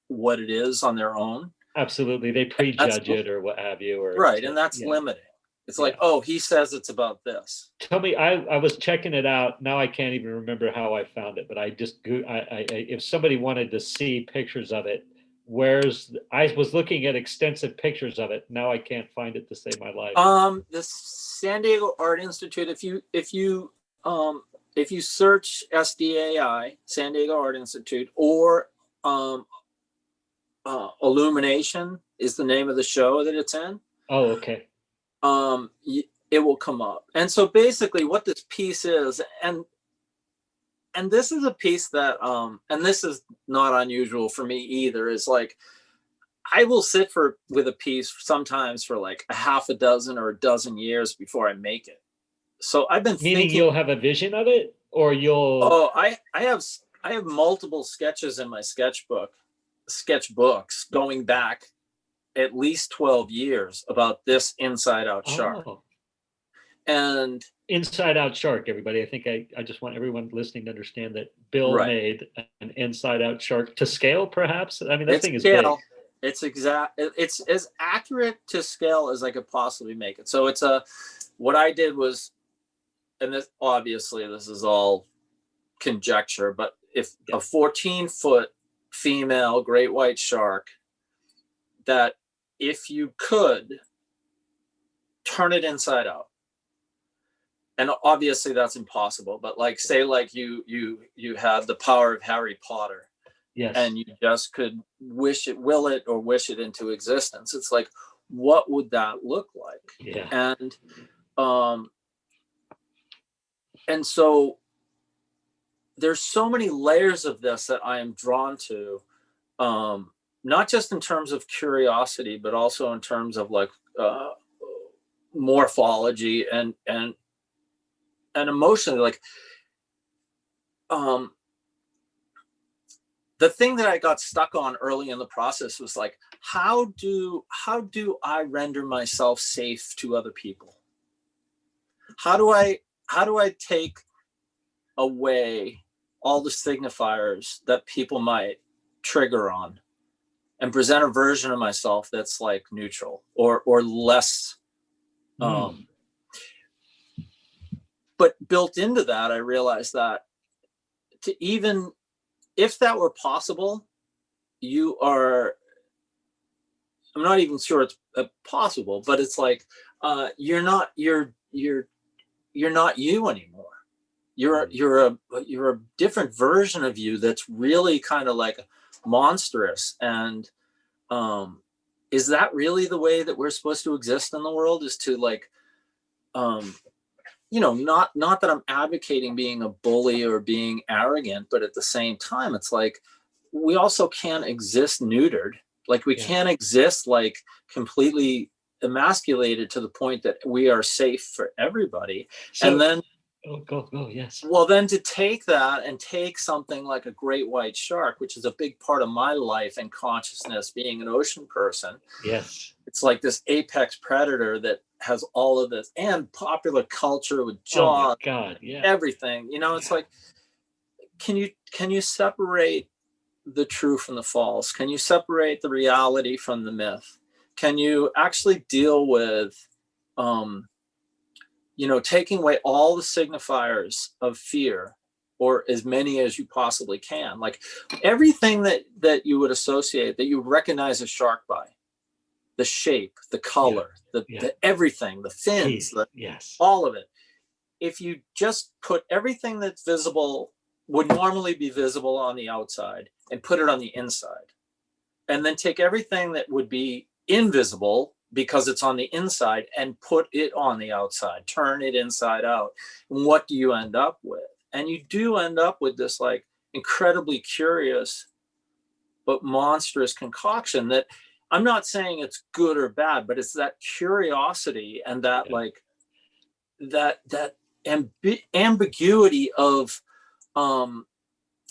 what it is on their own. Absolutely. They prejudge it or what have you. Or Right. And that's limiting. It's like, oh, he says it's about this. Tell me, I was checking it out. Now I can't even remember how I found it, but I just, if somebody wanted to see pictures of it, I was looking at extensive pictures of it. Now I can't find it to save my life. The San Diego Art Institute, if you search SDAI, San Diego Art Institute, or Illumination is the name of the show that it's in. Oh, okay. It will come up. And so basically what this piece is, and this is a piece that, and this is not unusual for me either, is like, I will sit with a piece sometimes for like a half a dozen or a dozen years before I make it. So I've been Meaning thinking, you'll have a vision of it, or you'll. Oh, I have multiple sketches in my sketchbooks going back at least 12 years about this inside out shark. Oh. And Inside Out Shark, everybody. I think I just want everyone listening to understand that Bill made an Inside Out Shark to scale, perhaps. I mean, that thing is big. It's as accurate to scale as I could possibly make it. So what I did was, and this is all conjecture, but if a 14-foot female great white shark, that if you could turn it inside out, and obviously that's impossible, but like say like you had the power of Harry Potter, yes, and you just could will it or wish it into existence. It's like, what would that look like? Yeah. And so there's so many layers of this that I am drawn to, not just in terms of curiosity, but also in terms of like morphology and emotionally. Like the thing that I got stuck on early in the process was like, how do I render myself safe to other people? How do I take away all the signifiers that people might trigger on and present a version of myself that's like neutral or less. But built into that, I realized that if that were possible, I'm not even sure it's possible, but it's like, you're not you anymore. You're a different version of you that's really kind of like monstrous. And is that really the way that we're supposed to exist in the world? Is to like, not that I'm advocating being a bully or being arrogant, but at the same time, it's like we also can't exist neutered. Like we can't exist like completely emasculated to the point that we are safe for everybody. And then go, yes. Well, then to take that and take something like a great white shark, which is a big part of my life and consciousness, being an ocean person. Yes. It's like this apex predator that has all of this and popular culture with Jaws, everything. It's like, can you separate the true from the false? Can you separate the reality from the myth? Can you actually deal with taking away all the signifiers of fear, or as many as you possibly can? Like everything that you would associate, that you recognize a shark by, the shape, the color, the everything, the fins, all of it. If you just put everything that's visible, would normally be visible on the outside, and put it on the inside, and then take everything that would be invisible because it's on the inside and put it on the outside, turn it inside out. And what do you end up with? And you do end up with this like incredibly curious but monstrous concoction that I'm not saying it's good or bad, but it's that curiosity and that like that ambiguity of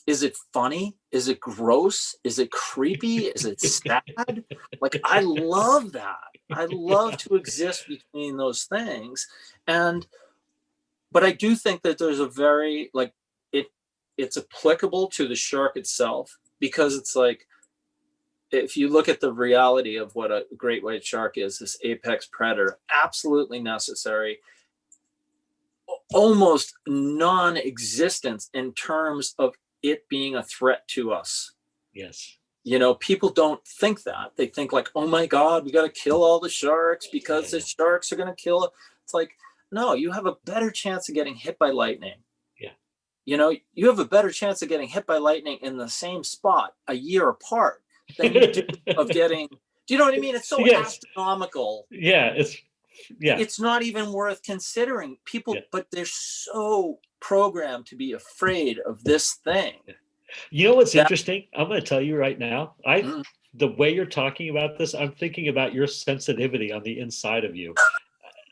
is it funny? Is it gross? Is it creepy? Is it sad? Like, I love that. I love to exist between those things. But I do think that there's a very, like, it's applicable to the shark itself, because it's like, if you look at the reality of what a great white shark is, this apex predator, absolutely necessary, almost non-existent in terms of it being a threat to us. Yes. People don't think that. They think like, oh my God, we got to kill all the sharks because the sharks are going to kill it. It's like, no, you have a better chance of getting hit by lightning. Yeah. You have a better chance of getting hit by lightning in the same spot a year apart than you do of getting, do you know what I mean? It's so astronomical. Yeah. It's not even worth considering. People, but they're so programmed to be afraid of this thing. You know what's interesting? I'm going to tell you right now. The way you're talking about this, I'm thinking about your sensitivity on the inside of you,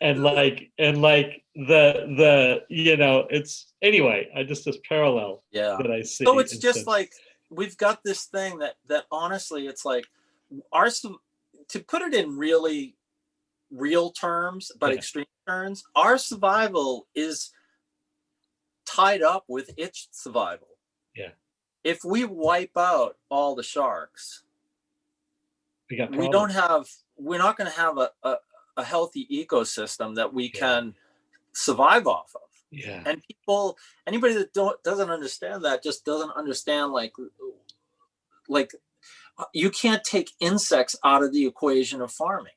and like the it's anyway. I just this parallel that I see. So it's just like we've got this thing that honestly, it's like to put it in really real terms, but extreme terms, our survival is tied up with its survival. Yeah. If we wipe out all the sharks, we're not going to have a healthy ecosystem that we can survive off of. Yeah. And anybody that doesn't understand that just doesn't understand like you can't take insects out of the equation of farming.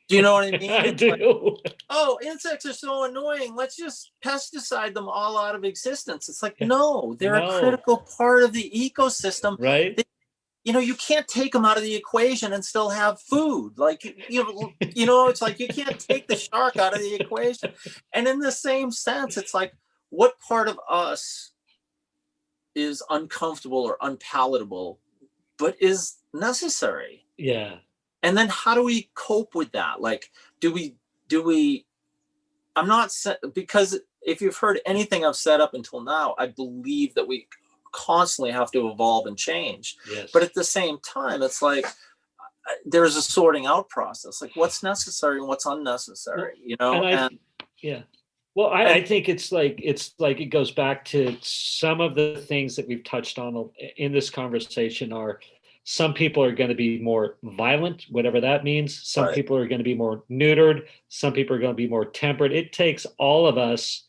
Do you know what I mean? I do. Like, oh, insects are so annoying. Let's just pesticide them all out of existence. It's like, no, they're a critical part of the ecosystem. Right. You can't take them out of the equation and still have food. Like, it's like you can't take the shark out of the equation. And in the same sense, it's like, what part of us is uncomfortable or unpalatable, but is necessary? Yeah. And then how do we cope with that? Like, do we, because if you've heard anything I've said up until now, I believe that we constantly have to evolve and change. Yes. But at the same time, it's like, there's a sorting out process, like what's necessary and what's unnecessary, Well, I think it's like it goes back to some of the things that we've touched on in this conversation are, some people are going to be more violent, whatever that means. Some people are going to be more neutered. Some people are going to be more tempered. It takes all of us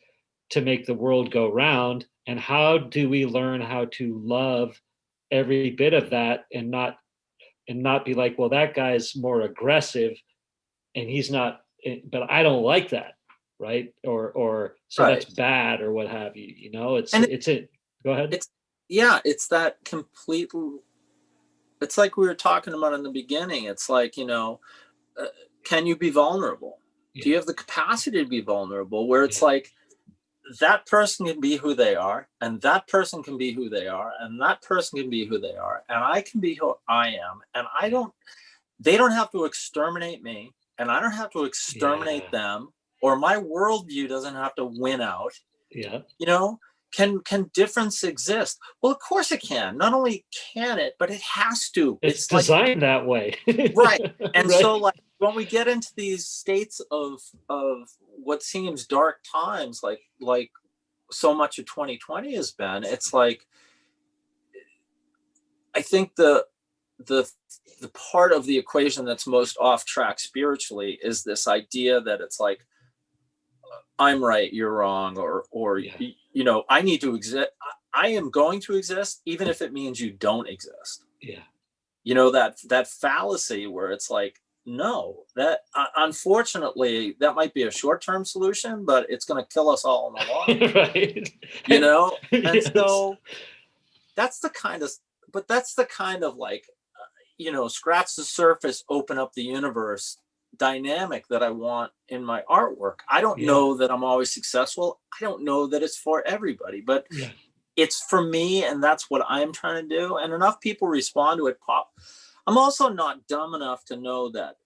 to make the world go round. And how do we learn how to love every bit of that and not be like, well, that guy's more aggressive and he's not, but I don't like that. Right. Or so that's bad or what have you, go ahead. It's that complete, it's like we were talking about in the beginning. It's like, can you be vulnerable? Yeah. Do you have the capacity to be vulnerable where it's like that person can be who they are and that person can be who they are and that person can be who they are and I can be who I am and they don't have to exterminate me and I don't have to exterminate them, or my worldview doesn't have to win out. Yeah. Can difference exist? Well, of course it can. Not only can it, but it has to. It's designed that way. Right. And so like when we get into these states of what seems dark times, like so much of 2020 has been, it's like, I think the part of the equation that's most off track spiritually is this idea that it's like, I'm right, you're wrong, or I need to exist. I am going to exist, even if it means you don't exist. Yeah. That fallacy where it's like, no, that unfortunately that might be a short-term solution, but it's going to kill us all in the long run. Right. And so that's the kind of like, scratch the surface, open up the universe dynamic that I want in my artwork. I don't know that I'm always successful. I don't know that it's for everybody, but it's for me, and that's what I'm trying to do. And enough people respond to it. I'm also not dumb enough to know that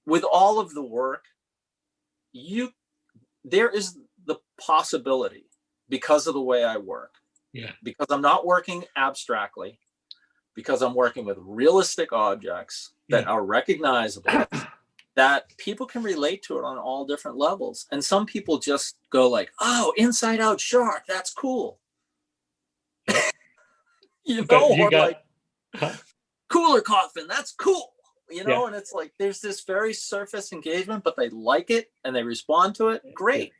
with all of the work, there is the possibility, because of the way I work, because I'm not working abstractly, because I'm working with realistic objects that are recognizable, that people can relate to it on all different levels. And some people just go like, oh, inside out shark, that's cool. Or like cooler coffin, that's cool. And it's like there's this very surface engagement, but they like it and they respond to it. Great.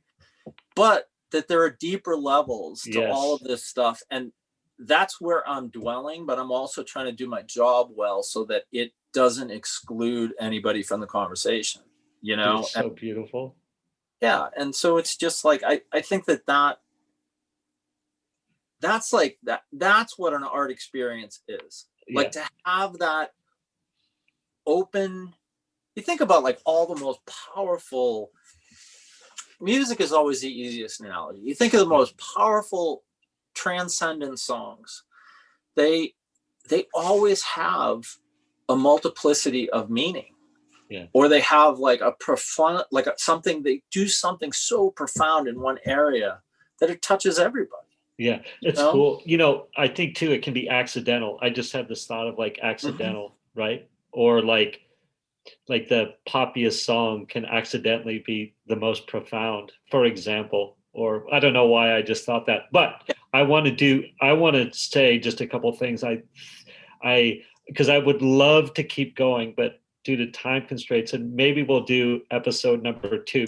But that there are deeper levels to all of this stuff. And that's where I'm dwelling, but I'm also trying to do my job well so that it doesn't exclude anybody from the conversation, It's so beautiful. Yeah. And so it's just like, I think that's like that's what an art experience is. Like to have that open, you think about like all the most powerful music is always the easiest analogy. You think of the most powerful transcendent songs. They always have a multiplicity of meaning. Or they have like a profound, like something, they do something so profound in one area that it touches everybody. Yeah, it's cool. I think too, it can be accidental. I just had this thought of like accidental, right? Or like the poppiest song can accidentally be the most profound, for example. Or I don't know why I just thought that, but I want to say just a couple of things. Because I would love to keep going, but due to time constraints, and maybe we'll do episode number 2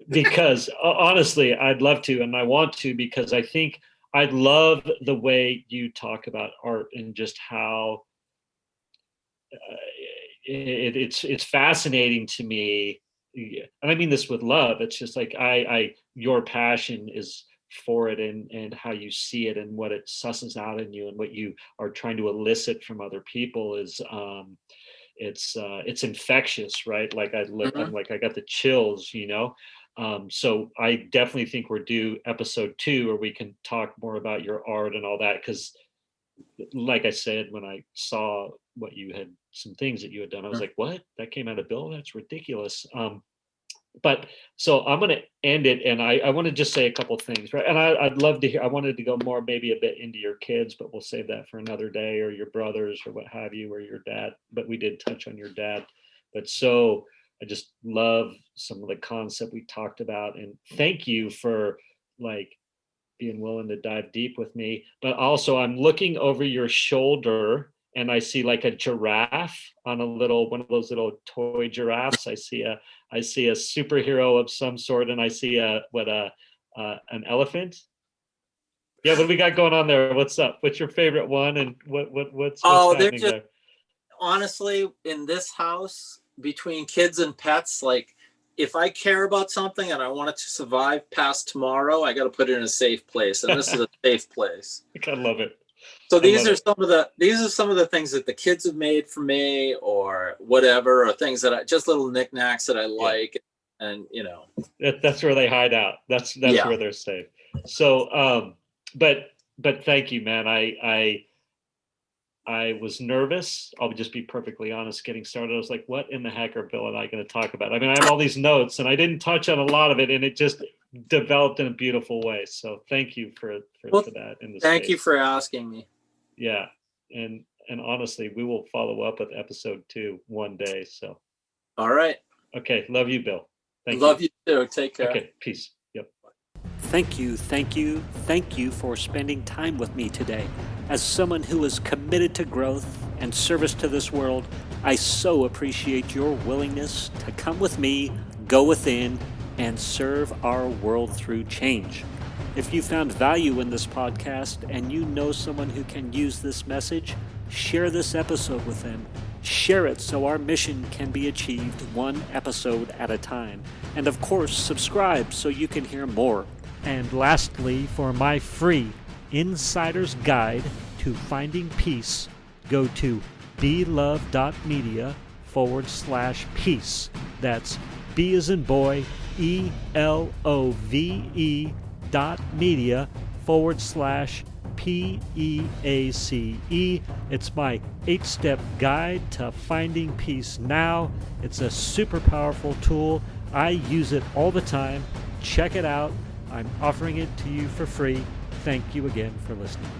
because honestly, I'd love to, and I want to, because I think I love the way you talk about art and just how it's fascinating to me. And I mean this with love. It's just like your passion is for it, and how you see it and what it susses out in you and what you are trying to elicit from other people is it's infectious, right? Like I'm like, I got the chills, so I definitely think we're due episode 2 where we can talk more about your art and all that. Because like I said, when I saw some things that you had done, I was like, what? That came out of Bill? That's ridiculous. But so I'm going to end it, and I want to just say a couple of things, right? And I'd love to hear. I wanted to go more, maybe a bit into your kids, but we'll save that for another day, or your brothers, or what have you, or your dad. But we did touch on your dad. But so I just love some of the concept we talked about, and thank you for like being willing to dive deep with me. But also, I'm looking over your shoulder, and I see like a giraffe on one of those little toy giraffes. I see a superhero of some sort, and I see an elephant. Yeah, what do we got going on there? What's up? What's your favorite one, and what's happening there? Honestly, in this house, between kids and pets, like if I care about something and I want it to survive past tomorrow, I got to put it in a safe place, and this is a safe place. I love it. So these are some of the things that the kids have made for me, or whatever, or things that just little knickknacks that I like, and that's where they hide out. That's where they're safe. So, but thank you, man. I was nervous. I'll just be perfectly honest. Getting started, I was like, "What in the heck are Bill and I going to talk about?" I mean, I have all these notes, and I didn't touch on a lot of it, and it just developed in a beautiful way. So thank you for that. Thank you for asking me. Yeah, and honestly, we will follow up with episode 2 one day. So, all right. Okay, love you, Bill. Love you too. Take care. Okay, peace. Yep. Thank you for spending time with me today. As someone who is committed to growth and service to this world, I so appreciate your willingness to come with me, go within, and serve our world through change. If you found value in this podcast and you know someone who can use this message, share this episode with them. Share it so our mission can be achieved one episode at a time. And of course, subscribe so you can hear more. And lastly, for my free Insider's Guide to Finding Peace, go to belove.media/peace. That's B as in boy, ELOVE.media/peace. PEACE. It's my 8-step guide to finding peace now. It's a super powerful tool. I use it all the time. Check it out. I'm offering it to you for free. Thank you again for listening.